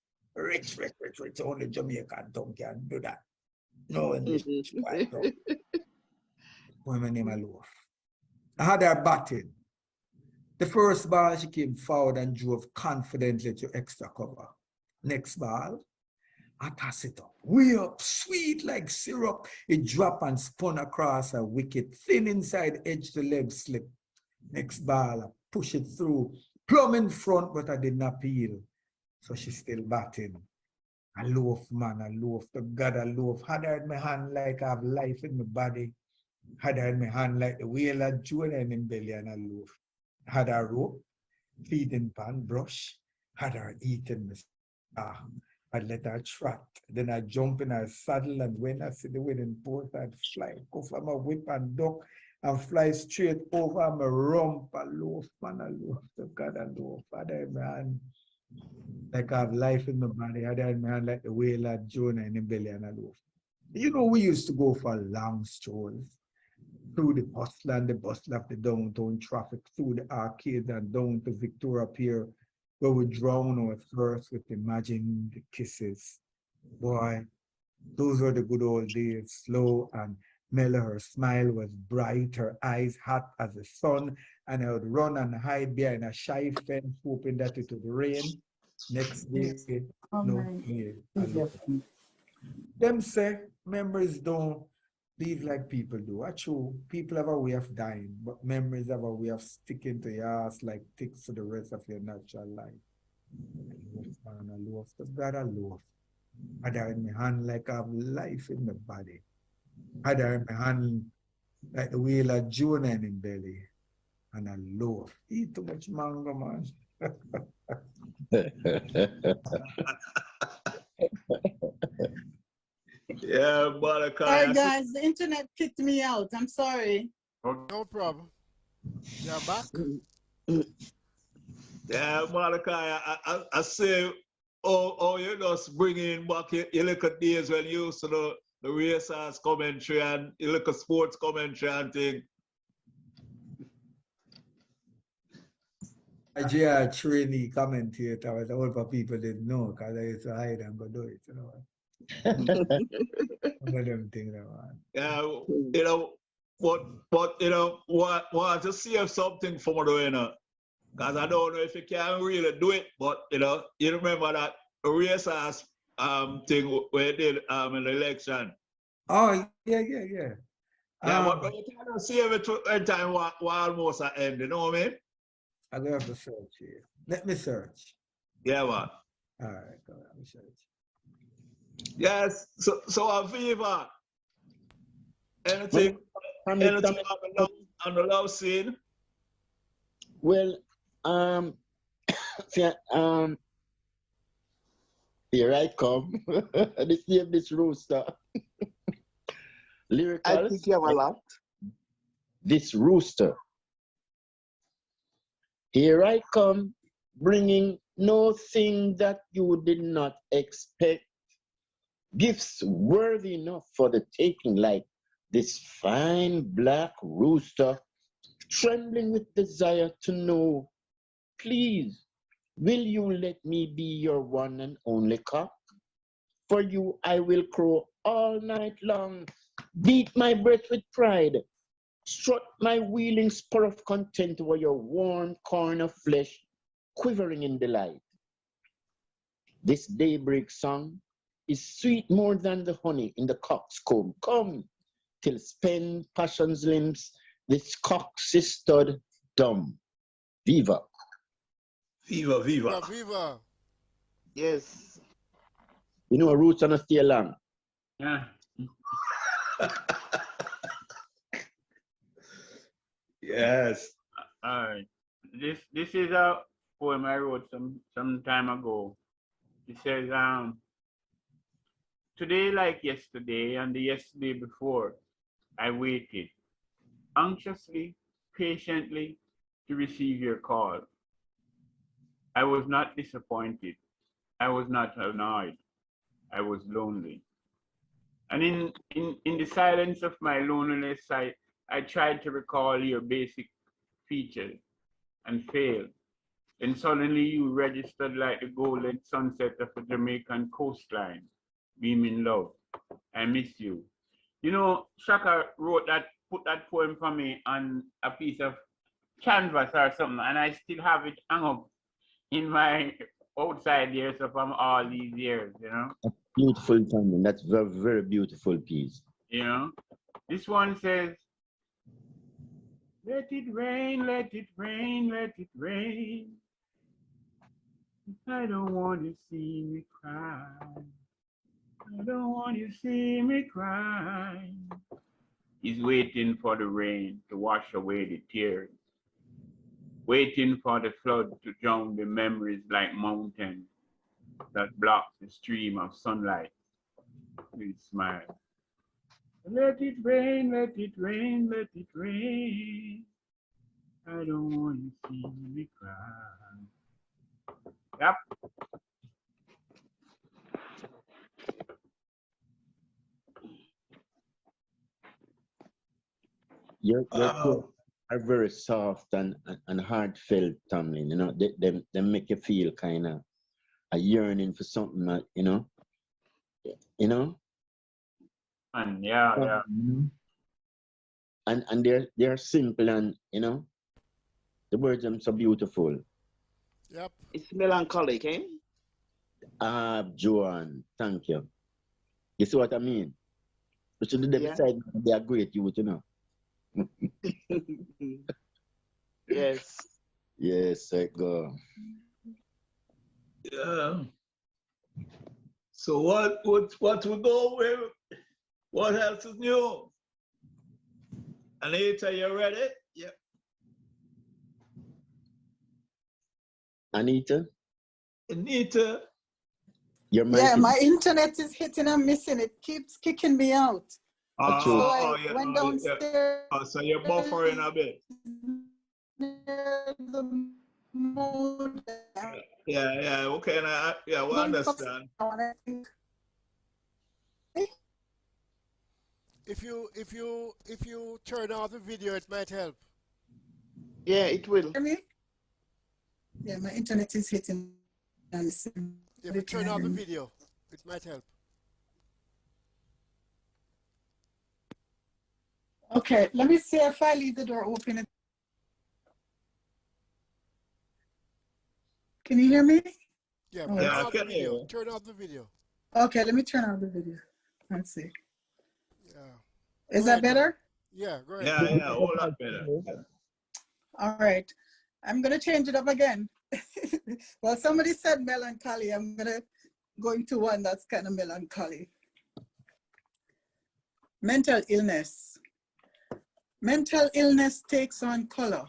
Only Jamaican tongue can do that. No English quite don't. woman named Alof. I had her batted. The first ball, she came forward and drove confidently to extra cover. Next ball, I toss it up, way up, sweet like syrup. It dropped and spun across a wicket, thin inside edge to leg slip. Next ball, I push it through, plumb in front, but I did not peel. So she's still batting. I loaf, man, I loaf. To God, I loaf. Had her in my hand like I have life in my body. Had her in my hand like the whale of Jonah in belly, and I loaf. Had her rope, feeding pan, brush. Had her eating me. I'd let her trot. Then I jump in her saddle, and when I see the winning post, I'd fly, go for my whip and duck, and fly straight over my rump. I loaf, man, I loaf. To God, I loaf. Had her in my hand like I have life in my body. Had her in my hand like the whale of Jonah in the belly, and I loaf. You know, we used to go for long strolls through the bustle and the bustle of the downtown traffic, through the arcades and down to Victoria Pier, where we drown our thirst with imagined kisses. Boy, those were the good old days, slow and mellow. Her smile was bright, her eyes hot as the sun, and I would run and hide behind a shy fence, hoping that it would rain. Next day, no, yeah, them say memories don't live like people do. True, people have a way of dying, but memories have a way of sticking to your ass like ticks for the rest of your natural life. I love the God I love. Had her in my hand like I have life in my body. Had her in my hand like the wheel of Jonah in my belly. And I love. Eat too much mango, man. Yeah, Malachi. Sorry, guys, the internet kicked me out. I'm sorry. No problem. You're back? Yeah, Malachi, I say, oh, you just bringing back you look at days when you used to the racers commentary and you look at sports commentary and thing. I trainee commentator with all the people didn't know because I used to hide and go do it, you know. One of them things, man. Yeah, you know, but you know, want to see if something from you know, because I don't know if you can really do it, but you know, you remember that racers thing where you did in the election. Oh, yeah. Yeah, but you can't see every time what almost at end, you know what I mean? I'm gonna have to search here. Let me search. Yeah, man. All right, go ahead, let me search. Yes, so Viva, anything on the love scene? Well, see, here I come. this rooster. Lyrical. I think you have a lot. This rooster. Here I come, bringing no thing that you did not expect. Gifts worthy enough for the taking, like this fine black rooster, trembling with desire to know. Please, will you let me be your one and only cock? For you I will crow all night long, beat my breast with pride, strut my wheeling spur of content over your warm corn of flesh, quivering in delight. This daybreak song is sweet more than the honey in the cock's comb. Come, till spend passion's limbs, this cock's is stood dumb. Viva. Viva. Viva. Yes. You know, roots on a stay long. Yeah. Yes. All right. This is a poem I wrote some time ago. It says, today like yesterday and the yesterday before, I waited anxiously, patiently to receive your call. I was not disappointed. I was not annoyed. I was lonely. And in the silence of my loneliness, I tried to recall your basic features and failed. And suddenly you registered like the golden sunset of a Jamaican coastline, beaming love. I miss you. You know, Shaka wrote that put that poem for me on a piece of canvas or something, and I still have it hung up in my outside here, so from all these years, you know. That's beautiful, Tomlin. That's very, very beautiful piece. You know, this one says, "Let it rain, let it rain, let it rain. I don't want to see me cry. I don't want to see me cry." He's waiting for the rain to wash away the tears, waiting for the flood to drown the memories like mountains that block the stream of sunlight with a smile. Let it rain, let it rain, let it rain. I don't want to see me cry. Yep. Your poems are very soft and heartfelt, Tomlin. You know, they make you feel kind of a yearning for something, you know. You know? And yeah. And they're simple and, you know, the words are so beautiful. Yep. It's melancholic, eh? Joanne, thank you. You see what I mean? We should decide they are great youth, you know. Yes. Yes, I go. Yeah. So what we go with? What else is new? Anita, you ready? Yeah. Anita? Anita. Yeah, my internet is hitting and missing. It keeps kicking me out. So I went downstairs. So you're buffering a bit. Yeah, okay, we understand. If you turn off the video, it might help. Yeah, it will. Hear me? Yeah, my internet is hitting. If you turn off the video, it might help. Okay, let me see if I leave the door open. Can you hear me? Yeah, oh, turn off the video. Turn off the video. Okay, let me turn off the video. Let's see. Yeah. Is that better? Yeah, go ahead. Yeah, a whole lot better. All right. I'm going to change it up again. Well, somebody said melancholy. I'm going to go into one that's kind of melancholy. Mental illness. Mental illness takes on color.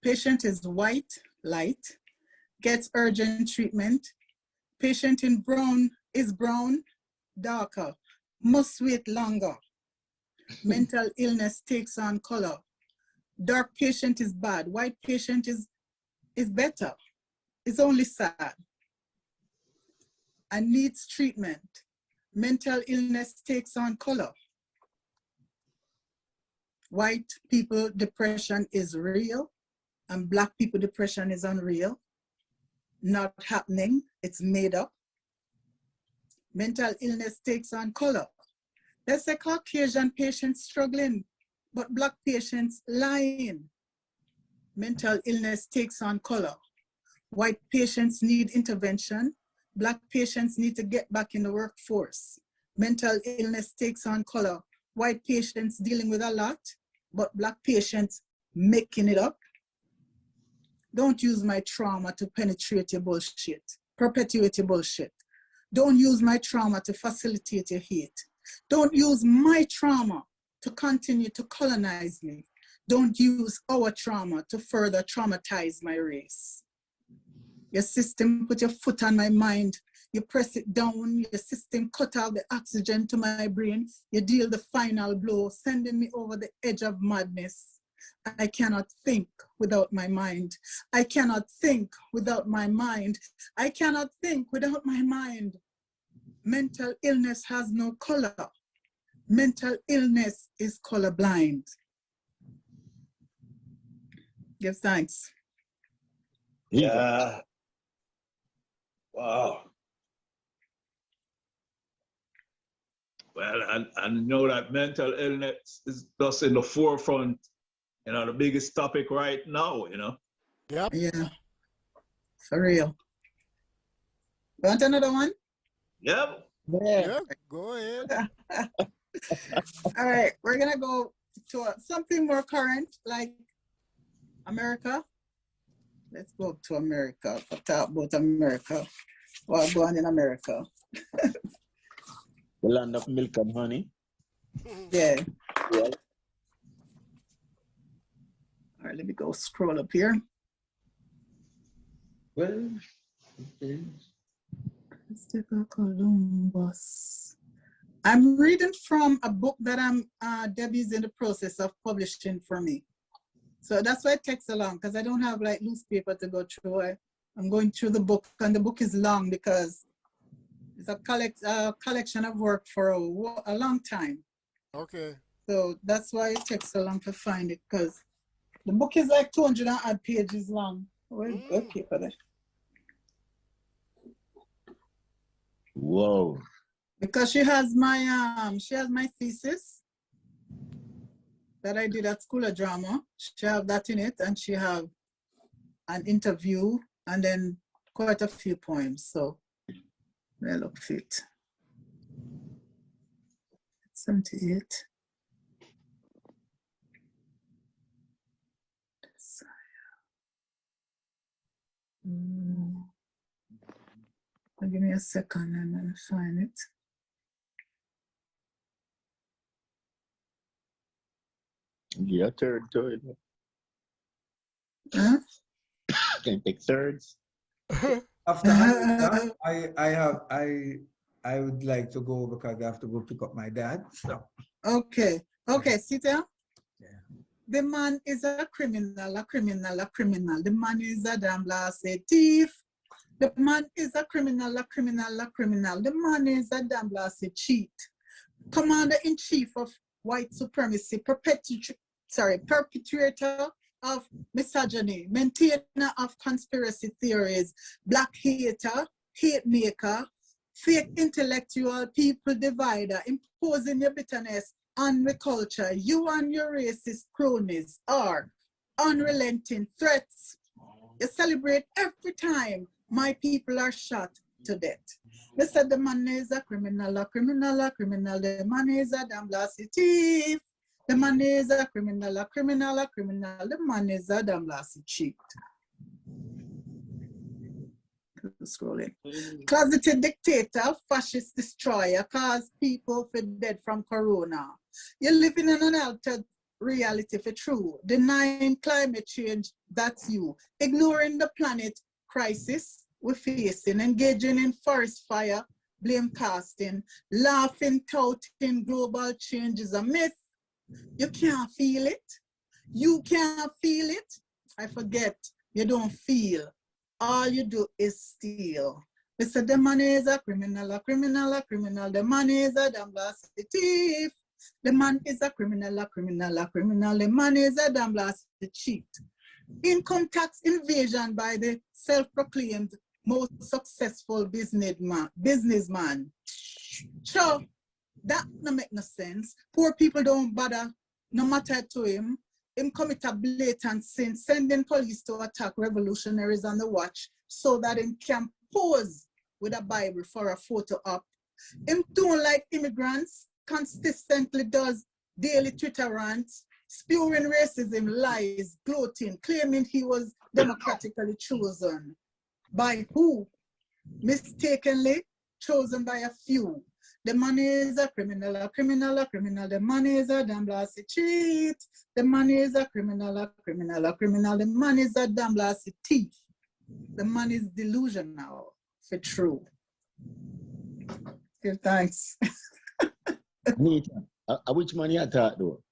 Patient is white, light, gets urgent treatment. Patient in brown is brown, darker, must wait longer. Mental illness takes on color. Dark patient is bad, white patient is better. It's only sad and needs treatment. Mental illness takes on color. White people depression is real and Black people depression is unreal. Not happening, it's made up. Mental illness takes on color. Let's say Caucasian patients struggling, but Black patients lying. Mental illness takes on color. White patients need intervention. Black patients need to get back in the workforce. Mental illness takes on color. White patients dealing with a lot, but Black patients making it up. Don't use my trauma to penetrate your bullshit, perpetuate your bullshit. Don't use my trauma to facilitate your hate. Don't use my trauma to continue to colonize me. Don't use our trauma to further traumatize my race. Your system put your foot on my mind. You press it down, your system cut out the oxygen to my brain. You deal the final blow, sending me over the edge of madness. I cannot think without my mind. I cannot think without my mind. I cannot think without my mind. Mental illness has no color. Mental illness is colorblind. Give thanks. Yeah. Wow. Well, and you know that mental illness is just in the forefront, you know, the biggest topic right now, you know. Yep. Yeah, for real. You want another one? Yep. Yeah, go ahead. All right, we're gonna go to something more current, like America. Let's go to America. Talk about America. What's going on in America? The land of milk and honey. Yeah. Yeah. All right, let me go scroll up here. Well, okay. Christopher Columbus. I'm reading from a book that Debbie's in the process of publishing for me. So that's why it takes so long, because I don't have like loose paper to go through. I'm going through the book, and the book is long because it's a collection of work for a long time. Okay. So that's why it takes so long to find it, because the book is like 200 and odd pages long. Where's the paper there? Whoa. Because she has my thesis that I did at School of Drama. She have that in it, and she have an interview, and then quite a few poems. So they look fit. 78. Give me a second and I'll find it. Yeah, third to it. Huh? Can take thirds. After Anita, I would like to go because I have to go pick up my dad. So. Okay, sit down. Yeah. The man is a criminal, a criminal, a criminal. The man is a damn blasted thief. The man is a criminal, a criminal, a criminal. The man is a damn blasted cheat. Commander-in-chief of white supremacy, perpetrator of misogyny, maintainer of conspiracy theories, black hater, hate maker, fake intellectual, people divider, imposing your bitterness on the culture. You and your racist cronies are unrelenting threats. You celebrate every time my people are shot to death. They said the man is a criminal, a criminal, a criminal. The man is a damn blasted thief. The man is a criminal, a criminal, a criminal. The man is a damn blasted cheat. Scrolling. Closeted dictator, fascist destroyer, cause people for dead from corona. You're living in an altered reality for true. Denying climate change, that's you. Ignoring the planet crisis we're facing, engaging in forest fire, blame casting, laughing, touting global change is a myth. You can't feel it. You can't feel it. I forget, you don't feel. All you do is steal. They said the man is a criminal, a criminal, a criminal. The man is a damn blasted thief. The man is a criminal, a criminal, a criminal. The man is a damn blasted cheat. Income tax invasion by the self-proclaimed most successful businessman. So that no make no sense. Poor people don't bother, no matter to him. Him commit a blatant sin, sending police to attack revolutionaries on the watch so that him can pose with a Bible for a photo op. Him don't like immigrants, consistently does daily Twitter rants, spewing racism, lies, gloating, claiming he was democratically chosen. By who? Mistakenly chosen by a few. The man is a criminal, a criminal, a criminal. The man is a damn blasted cheat. The man is a criminal, a criminal, a criminal. The man is a damn blasted thief. The man is delusional for true. Give thanks. Anita, which man you talk though?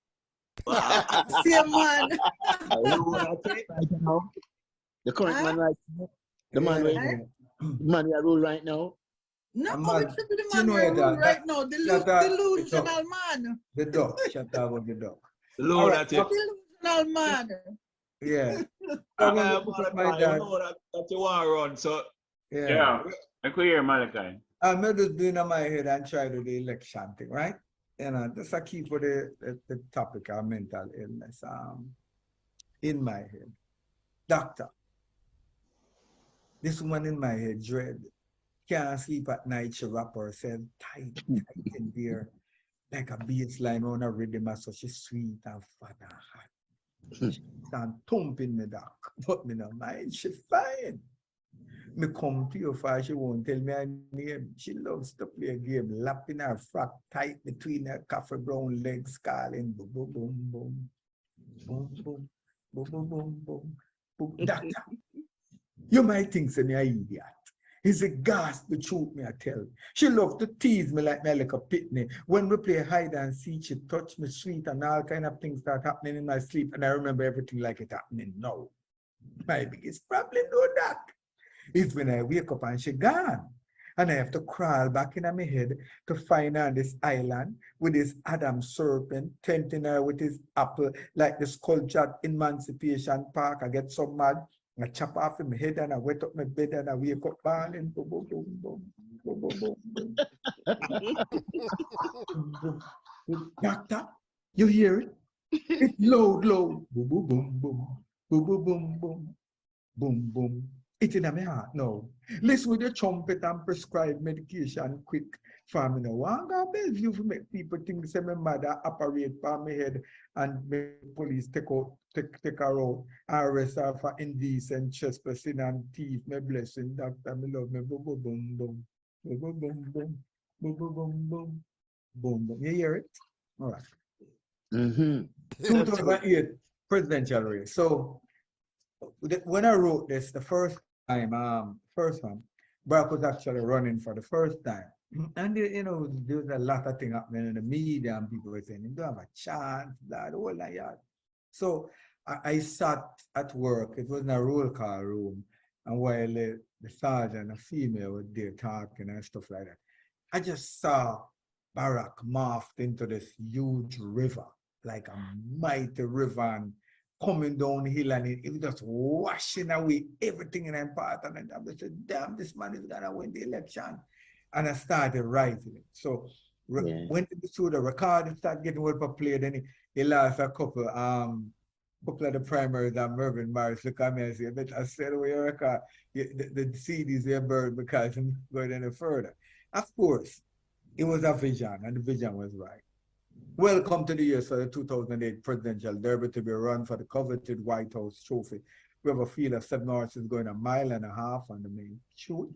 Same man. The current man right now. The man man we rule right now. No, it should be the man we rule right now. Delusional man. The dog. Shut up with the dog. Delusional man. Yeah. You know that you want to run, so Yeah. I could hear Malachi. I'm just doing on my head and try to do the election thing, right? You know, just a keep with the topic of mental illness in my head. Doctor, this woman in my head, dread, can't sleep at night, she wrap herself tight in there, like a baseline on a rhythm, so she's sweet and fat and hot. She stand thumping me, doc, but me no mind, she fine. Me come to you for she won't tell me her name. She loves to play a game, lapping her frock tight between her coffee brown legs, calling boom, boom, boom, boom, boom, boom, boom, boom, boom, boom, boom. Doctor, you might think me an idiot. It's a gas the truth me I tell. She love to tease me like a pitney. When we play hide and seek, she touch me sweet and all kind of things start happening in my sleep and I remember everything like it happening now. My biggest problem though, doc, is when I wake up and she gone. And I have to crawl back in my head to find her on this island with this Adam serpent tempting her with his apple like the sculpture at Emancipation Park. I get so mad. I chop off my head and I wet up my bed and I wake up bawling. Boom, boom, boom, boom, boom, boom, boom, boom. Boom. Doctor, you hear it? It's loud, loud. Boom, boom, boom, boom. Boom, boom, boom, boom. Boom, boom. It's in my heart now. Listen with the trumpet and prescribe medication quick for me now. I'm going to you to make people think say my mother operate for my head and make police take her out and arrest her for indecent trespassing and thief. My blessing, doctor, me love me. Boom, boom, boom, boom. Boom, boom, boom, boom. Boom, boom, boom, boom. Boom, boom. You hear it? All right. 2008 presidential race. So when I wrote this, the first time, first one, Barack was actually running for the first time. And you know, there was a lot of things happening in the media and people were saying, you don't have a chance, blah, the whole like that. So I sat at work, it was in a roll call room, and while the sergeant, a female, was there talking and stuff like that, I just saw Barack morphed into this huge river, like a mighty river, and coming downhill, and it was just washing away everything in that part. And I said, damn, this man is gonna win the election. And I started writing it. So when the recording started getting well played, then he lost a couple of the primaries, and Mervyn Morris look at me and say, I said, well, your record, the CDs were burned because I'm going any further. Of course, it was a vision, and the vision was right. Welcome to the year for the 2008 presidential derby to be run for the coveted White House trophy. We have a field of 7 horses going 1.5 miles on the main chute.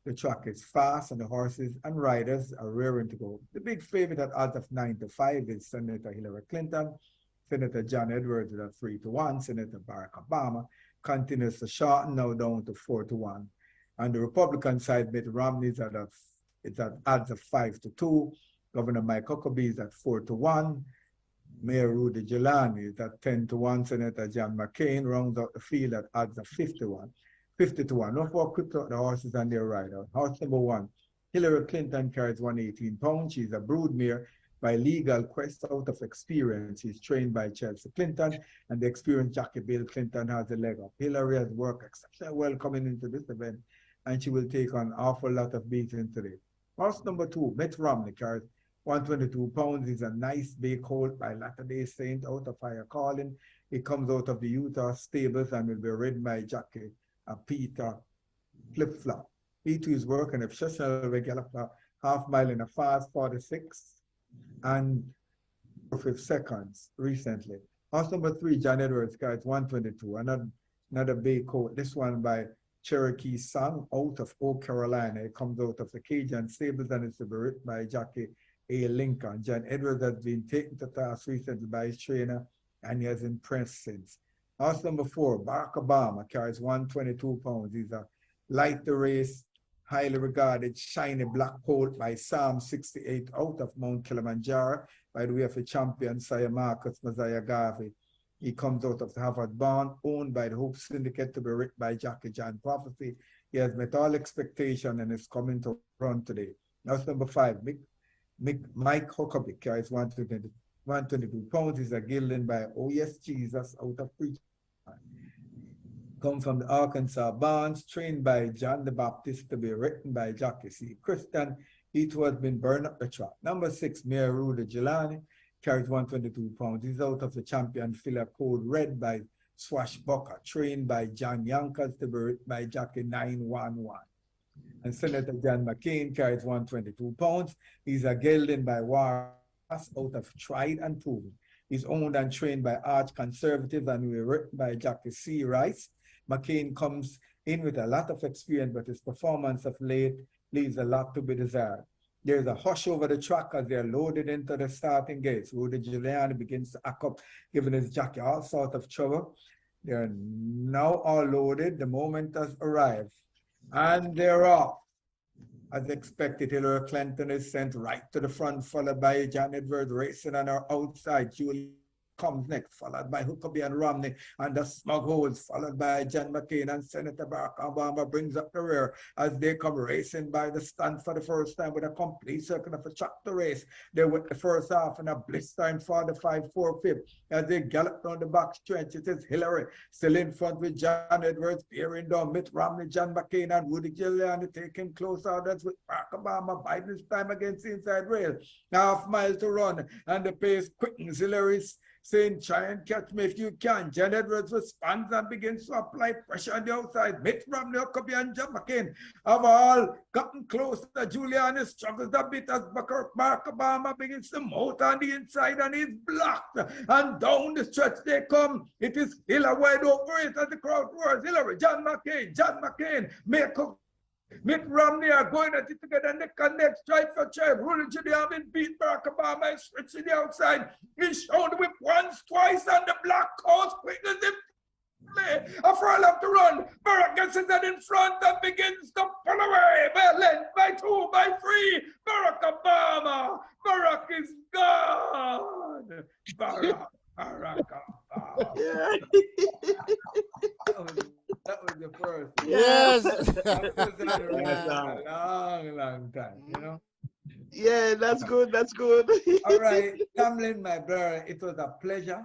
The track is fast and the horses and riders are raring to go. The big favorite at odds of 9-5 is Senator Hillary Clinton. Senator John Edwards is at 3-1. Senator Barack Obama continues to shorten now down to 4-1. On the Republican side, Mitt Romney is at odds of 5-2. Governor Mike Huckabee is at 4-1. Mayor Rudy Giuliani is at 10-1. Senator John McCain rounds out the field at odds of 50-1. No more quick out the horses and their rider. Horse number 1, Hillary Clinton carries 118 pounds. She's a broodmare by legal quest out of experience. She's trained by Chelsea Clinton, and the experienced jockey Bill Clinton has a leg up. Hillary has worked exceptionally well coming into this event, and she will take on an awful lot of beating today. Horse number 2, Mitt Romney carries 122 pounds. He's a nice big colt by Latter-day Saint out of Fire Calling. He comes out of the Utah stables and will be ridden by jockey Peter Flip-Flop. P2 is working exceptional regular half mile in a fast 46 and 5 seconds recently. Horse number 3, John Edwards carries 122. Another big colt. This one by Cherokee Song out of Oak Carolina. It comes out of the Cajun stables and it's ridden by jockey A. Lincoln. John Edwards has been taken to task recently by his trainer and he has impressed since. Horse number 4, Barack Obama carries 122 pounds. He's a light the race, highly regarded, shiny black colt by Psalm 68 out of Mount Kilimanjaro by the way of a champion, Sire Marcus Messiah Garvey. He comes out of the Harvard Barn, owned by the Hope Syndicate to be written by Jackie John Prophecy. He has met all expectation and is coming to run today. Horse number 5, Mike Huckabee carries 122 pounds. He's a gelding by Oh Yes Jesus out of Preach. come from the Arkansas Barnes, trained by John the Baptist to be written by Jagga C. Christian. It was been burned up the track. Number 6, Mayor Rudy Jelani, carries 122 pounds. He's out of the champion filler code red by Swashbucker, trained by John Yonkers to be written by Jackie 911. And Senator John McCain carries 122 pounds. He's a gelding by War out of Tried and Proven. He's owned and trained by Arch Conservatives and will be written by Jackie C. Rice. McCain comes in with a lot of experience, but his performance of late leaves a lot to be desired. There's a hush over the track as they're loaded into the starting gates. Rudy Giuliani begins to act up, giving his jockey all sorts of trouble. They're now all loaded. The moment has arrived. And they're off. As expected, Hillary Clinton is sent right to the front, followed by John Edwards racing on her outside. Julie comes next, followed by Huckabee and Romney, and the smug holes, followed by John McCain, and Senator Barack Obama brings up the rear as they come racing by the stand for the first time with a complete circle of a tractor race. They went the first half in a blistering 45-4-5 as they gallop down the back stretch. It is Hillary still in front with John Edwards, peering down Mitt Romney, John McCain, and Rudy Giuliani taking close orders with Barack Obama. Biden's time against the inside rail. Half mile to run, and the pace quickens. Hillary's saying, try and catch me if you can. John Edwards responds and begins to apply pressure on the outside. Mitt Romney, Huckabee, and John McCain have all gotten closer. Giuliani struggles a bit as Barack Obama begins to mount on the inside, and he's blocked. And down the stretch they come. It is Hillary wide over it as the crowd roars. Hillary, John McCain, make up. Mitt Romney are going at it together neck and neck, stripe for stripe. Rudy Giuliani been beat Barack Obama, is stretching the outside. He's shown the whip once, twice, and the black horse quick as if play. After I love to run, Barack gets it in front and begins to pull away by length, by 2, by 3. Barack Obama, Barack is gone. Barack Obama. That was the first. Yes. That was a long time, you know? Yeah, that's good. That's good. All right, Tomlin, my brother, it was a pleasure.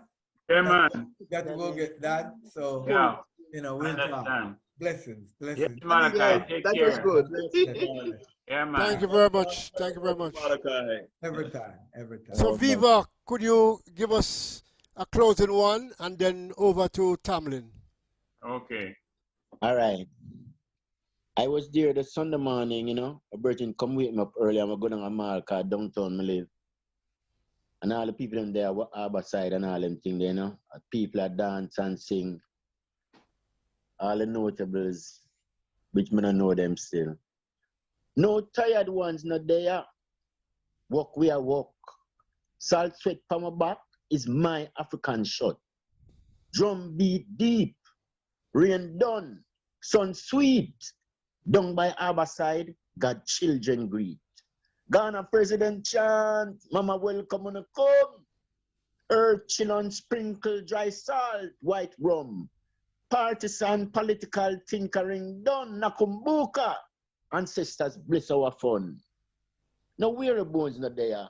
Yeah, man. Got to go get that. So, Yeah. you know, we'll talk. Blessings. Yes, Malachi, Yeah, take that care. was good. Yeah, man. Thank you very much. Thank you very much. Every time. So, Viva, could you give us a closing one and then over to Tomlin? Okay. All right. I was there the Sunday morning, you know. A virgin come wake me up early. I'm going to a mall called downtown, I live. And all the people in there were Harbour side and all them things, you know. People are dance and sing. All the notables, which me don't know them still. No tired ones not there. Walk we are walk. Salt sweat from my back is my African shot. Drum beat deep. Rain done. Sun sweet. Down by Harbour side, God children greet. Ghana president chant, Mama welcome on a come. Earth chill on sprinkle dry salt, white rum. Partisan political tinkering done, Nakumbuka. Ancestors bless our fun. No weary bones not there.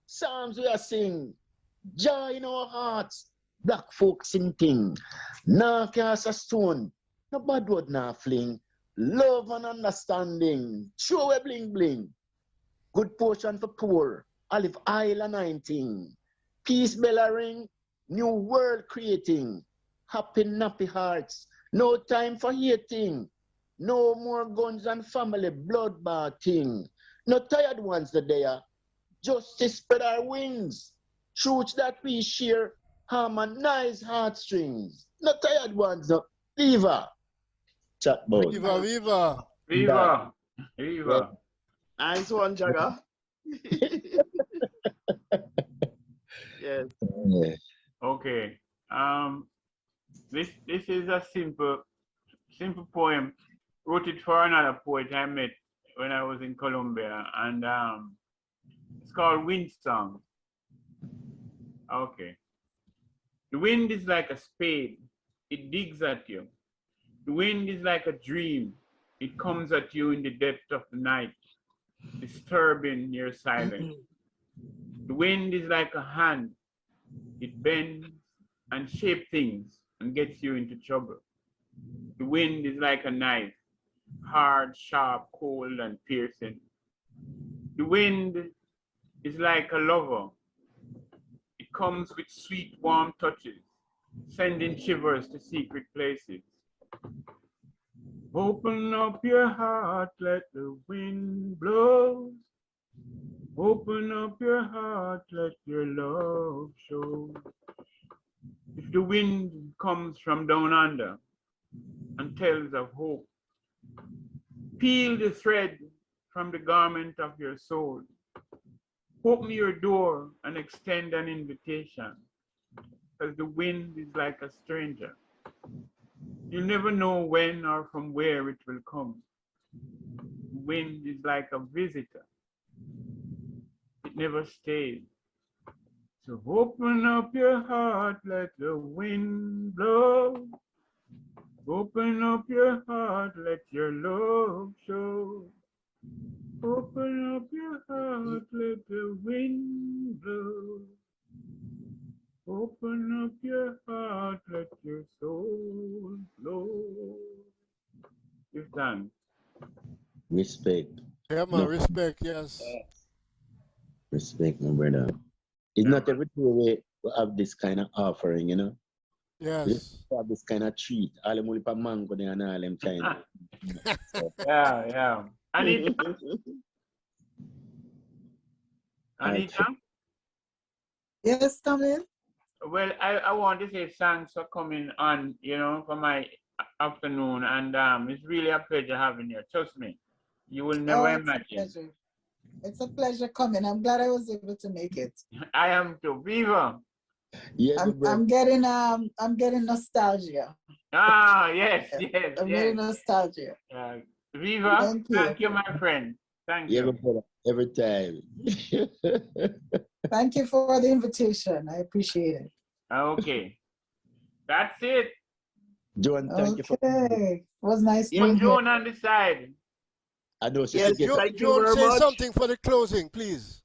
Psalms we are sing, joy in our hearts. Black folks sing thing. Nah cast a stone, no bad word nah fling. Love and understanding, show a bling bling. Good portion for poor, olive oil and 19. Peace bell a ring, new world creating. Happy nappy hearts, no time for hating. No more guns and family bloodbathing. No tired ones that there. Justice spread our wings. Truth that we share, harmonize heartstrings. No tired ones, no. Viva. Chat board. Viva, viva. Viva. Viva. Nice one, Jagga. Yes. Yeah. Okay. This is a simple poem. Wrote it for another poet I met when I was in Colombia, and it's called Wind Song. Okay. The wind is like a spade. It digs at you. The wind is like a dream. It comes at you in the depth of the night, disturbing your silence. The wind is like a hand. It bends and shapes things and gets you into trouble. The wind is like a knife, hard, sharp, cold, and piercing. The wind is like a lover. It comes with sweet, warm touches, sending shivers to secret places. Open up your heart, let the wind blow. Open up your heart, let your love show. If the wind comes from down under and tells of hope, peel the thread from the garment of your soul. Open your door and extend an invitation, because the wind is like a stranger. You never know when or from where it will come. The wind is like a visitor. It never stays. So open up your heart, let the wind blow. Open up your heart, let your love show. Open up your heart, let the wind blow. Open up your heart, let your soul flow. Give thanks. Respect. Yeah, man, No. respect, yes. Respect, my brother. It's not every day we have this kind of offering, you know. Yes. We have this kind of treat. All them only for mango there and all them China. So, Yeah. Anita? Anita? Yes, come in. Well, I want to say thanks for coming on, for my afternoon. And it's really a pleasure having you. Trust me. You will never imagine. A pleasure. It's a pleasure coming. I'm glad I was able to make it. I am too. Viva. yeah, I'm getting nostalgia. Yes. I'm getting nostalgia. Viva, thank you, my friend. Thank you. Brother, every time. Thank you for the invitation. I appreciate it. Okay. That's it. Joan, thank you for Okay. It was nice Put being Joan here. on the side. I know she Yes, get thank you John, very say much. something for the closing, please.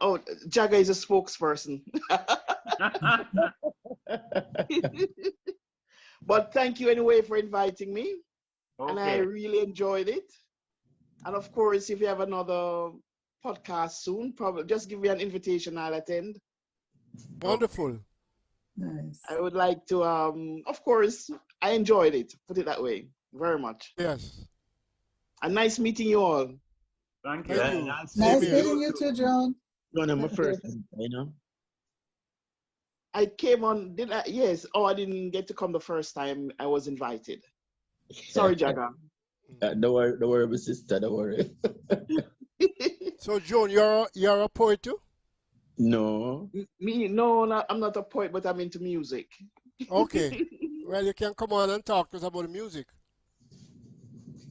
Oh, Jagga is a spokesperson. But thank you anyway for inviting me. And I Okay. really enjoyed it. And of course, if you have another podcast soon, probably just give me an invitation, I'll attend. Wonderful. Nice. I would like to, of course, I enjoyed it, put it that way, very much. Yes. And nice meeting you all. Thank you. Thank you. Nice Same here. meeting you too, John. Joan, I'm my first time, you know. I came on, did I? Yes. Oh, I didn't get to come the first time I was invited. Sorry, Jagga. Don't worry, my sister, don't worry. So, John, you're a poet too? No. I'm not a poet, but I'm into music. Okay. Well, you can come on and talk to us about the music.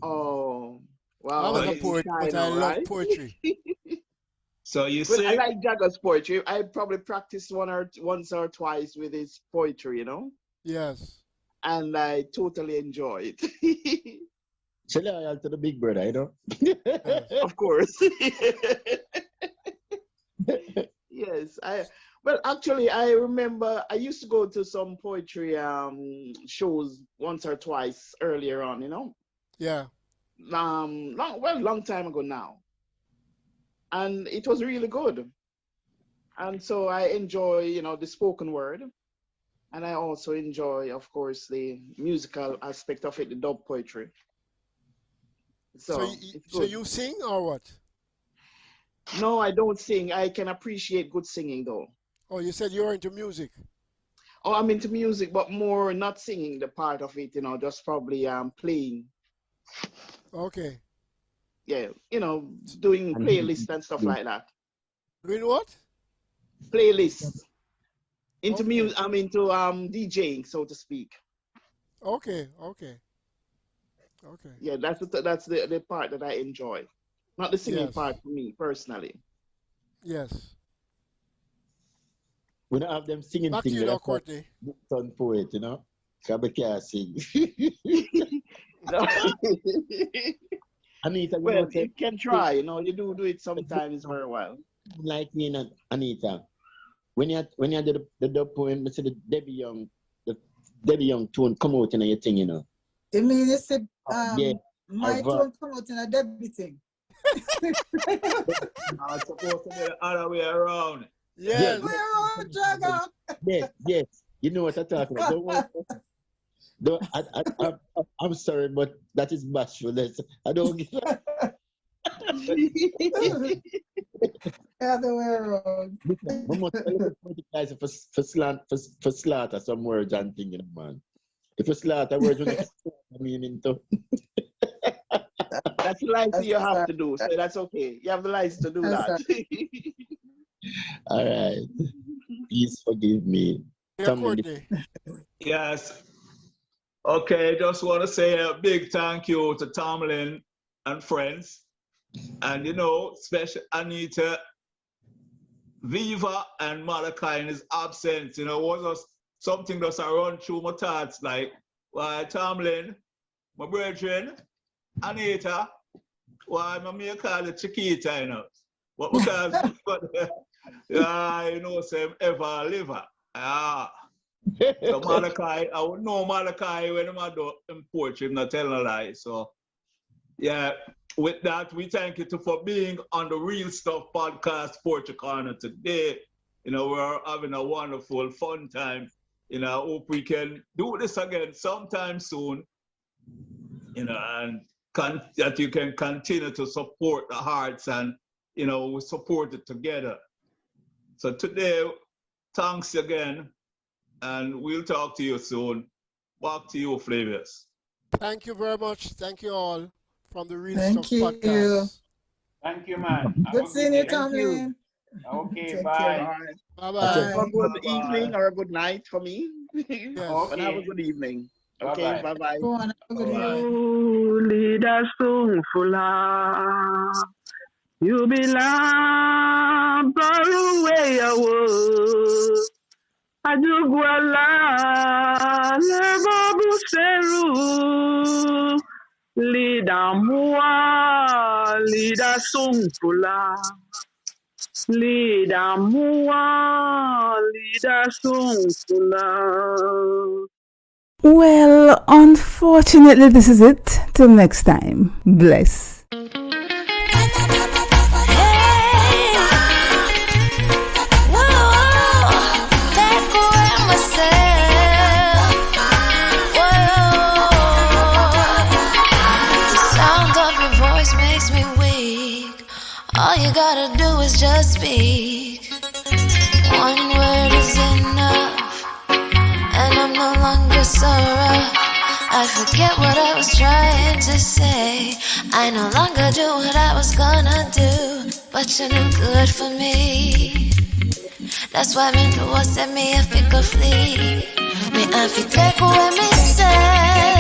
Oh, wow. I'm not a poet, but I love poetry. So you Well, I sing? like Jagga's poetry. I probably practiced once or twice with his poetry, Yes. and I totally enjoy it. She loyal to the big brother, you know. Yes. Of course. Yes. Well, actually, I remember I used to go to some poetry shows once or twice earlier on, Yeah. long time ago now. And it was really good. And so I enjoy, the spoken word. And I also enjoy, of course, the musical aspect of it, the dub poetry. So You sing or what? No, I don't sing. I can appreciate good singing, though. Oh, you said you're into music. Oh, I'm into music, but more not singing the part of it, just probably playing. Okay. Yeah, doing playlists and stuff like that. Doing what? Playlists. Into Okay. music, I'm into DJing, so to speak. Okay. Yeah, that's the part that I enjoy. Not the singing Yes. part for me personally. Yes. We don't have them singing Back to things you now, like Courtney. son poet, you know. Because we can't sing. No. Anita, Well, you can try, you do it sometimes very well. like me and Anita. When you did the dub poem, I said the Debbie Young, the Debbie Young tone come out in your thing, you know. You mean you said Yeah. my tone come out in a Debbie thing? I'm supposed to be the other way around. Yes. Where Jagga? Yes. You know what I'm talking about. I'm sorry, but that is bashfulness. I don't give a The other way around. we must guys for slaughter some words and things, you know, man. If you slaughter words, I mean into. That's the license you have to do, so that's okay. You have the license to do that. All right. Please forgive me. Yeah, Courtney. Yes. Okay, just want to say a big thank you to Tomlin and friends. And, you know, special Anita, Viva, and Malachi in his absence. You know, was just something that's run through my thoughts, like, why Tomlin, my brethren, Anita, why I call it Chiquita, you know. But because, you know, same ever liver. So Malachi, I would know Malachi when I'm in Portugal, not telling a lie. So, yeah, with that, we thank you for being on the Real Stuff Podcast Portugal Corner today. You know, we're having a wonderful, fun time. You know, I hope we can do this again sometime soon. You know, and that you can continue to support the hearts and, you know, we support it together. So today, thanks again. And we'll talk to you soon. Back to you, Flavius. Thank you very much. Thank you all from the Real Thank Stuff you. Podcast. Thank you, man. Good seeing you, Tomlin. Okay, Take bye. care. Bye-bye. Have a good evening or a good night for me. Okay. And have a good evening. Okay, bye-bye. Go on. Have a good evening. You lead us to full. You belong far away away. Ajugwala lebo buseru. Lida mua, lida sungfula. Lida mua, lida sungfula. Well, unfortunately, this is it. Till next time. Bless. All you gotta do is just speak. One word is enough, and I'm no longer so rough. I forget what I was trying to say. I no longer do what I was gonna do, but you're no good for me. That's why me know what set me if it could flee. Me I fi take away me say.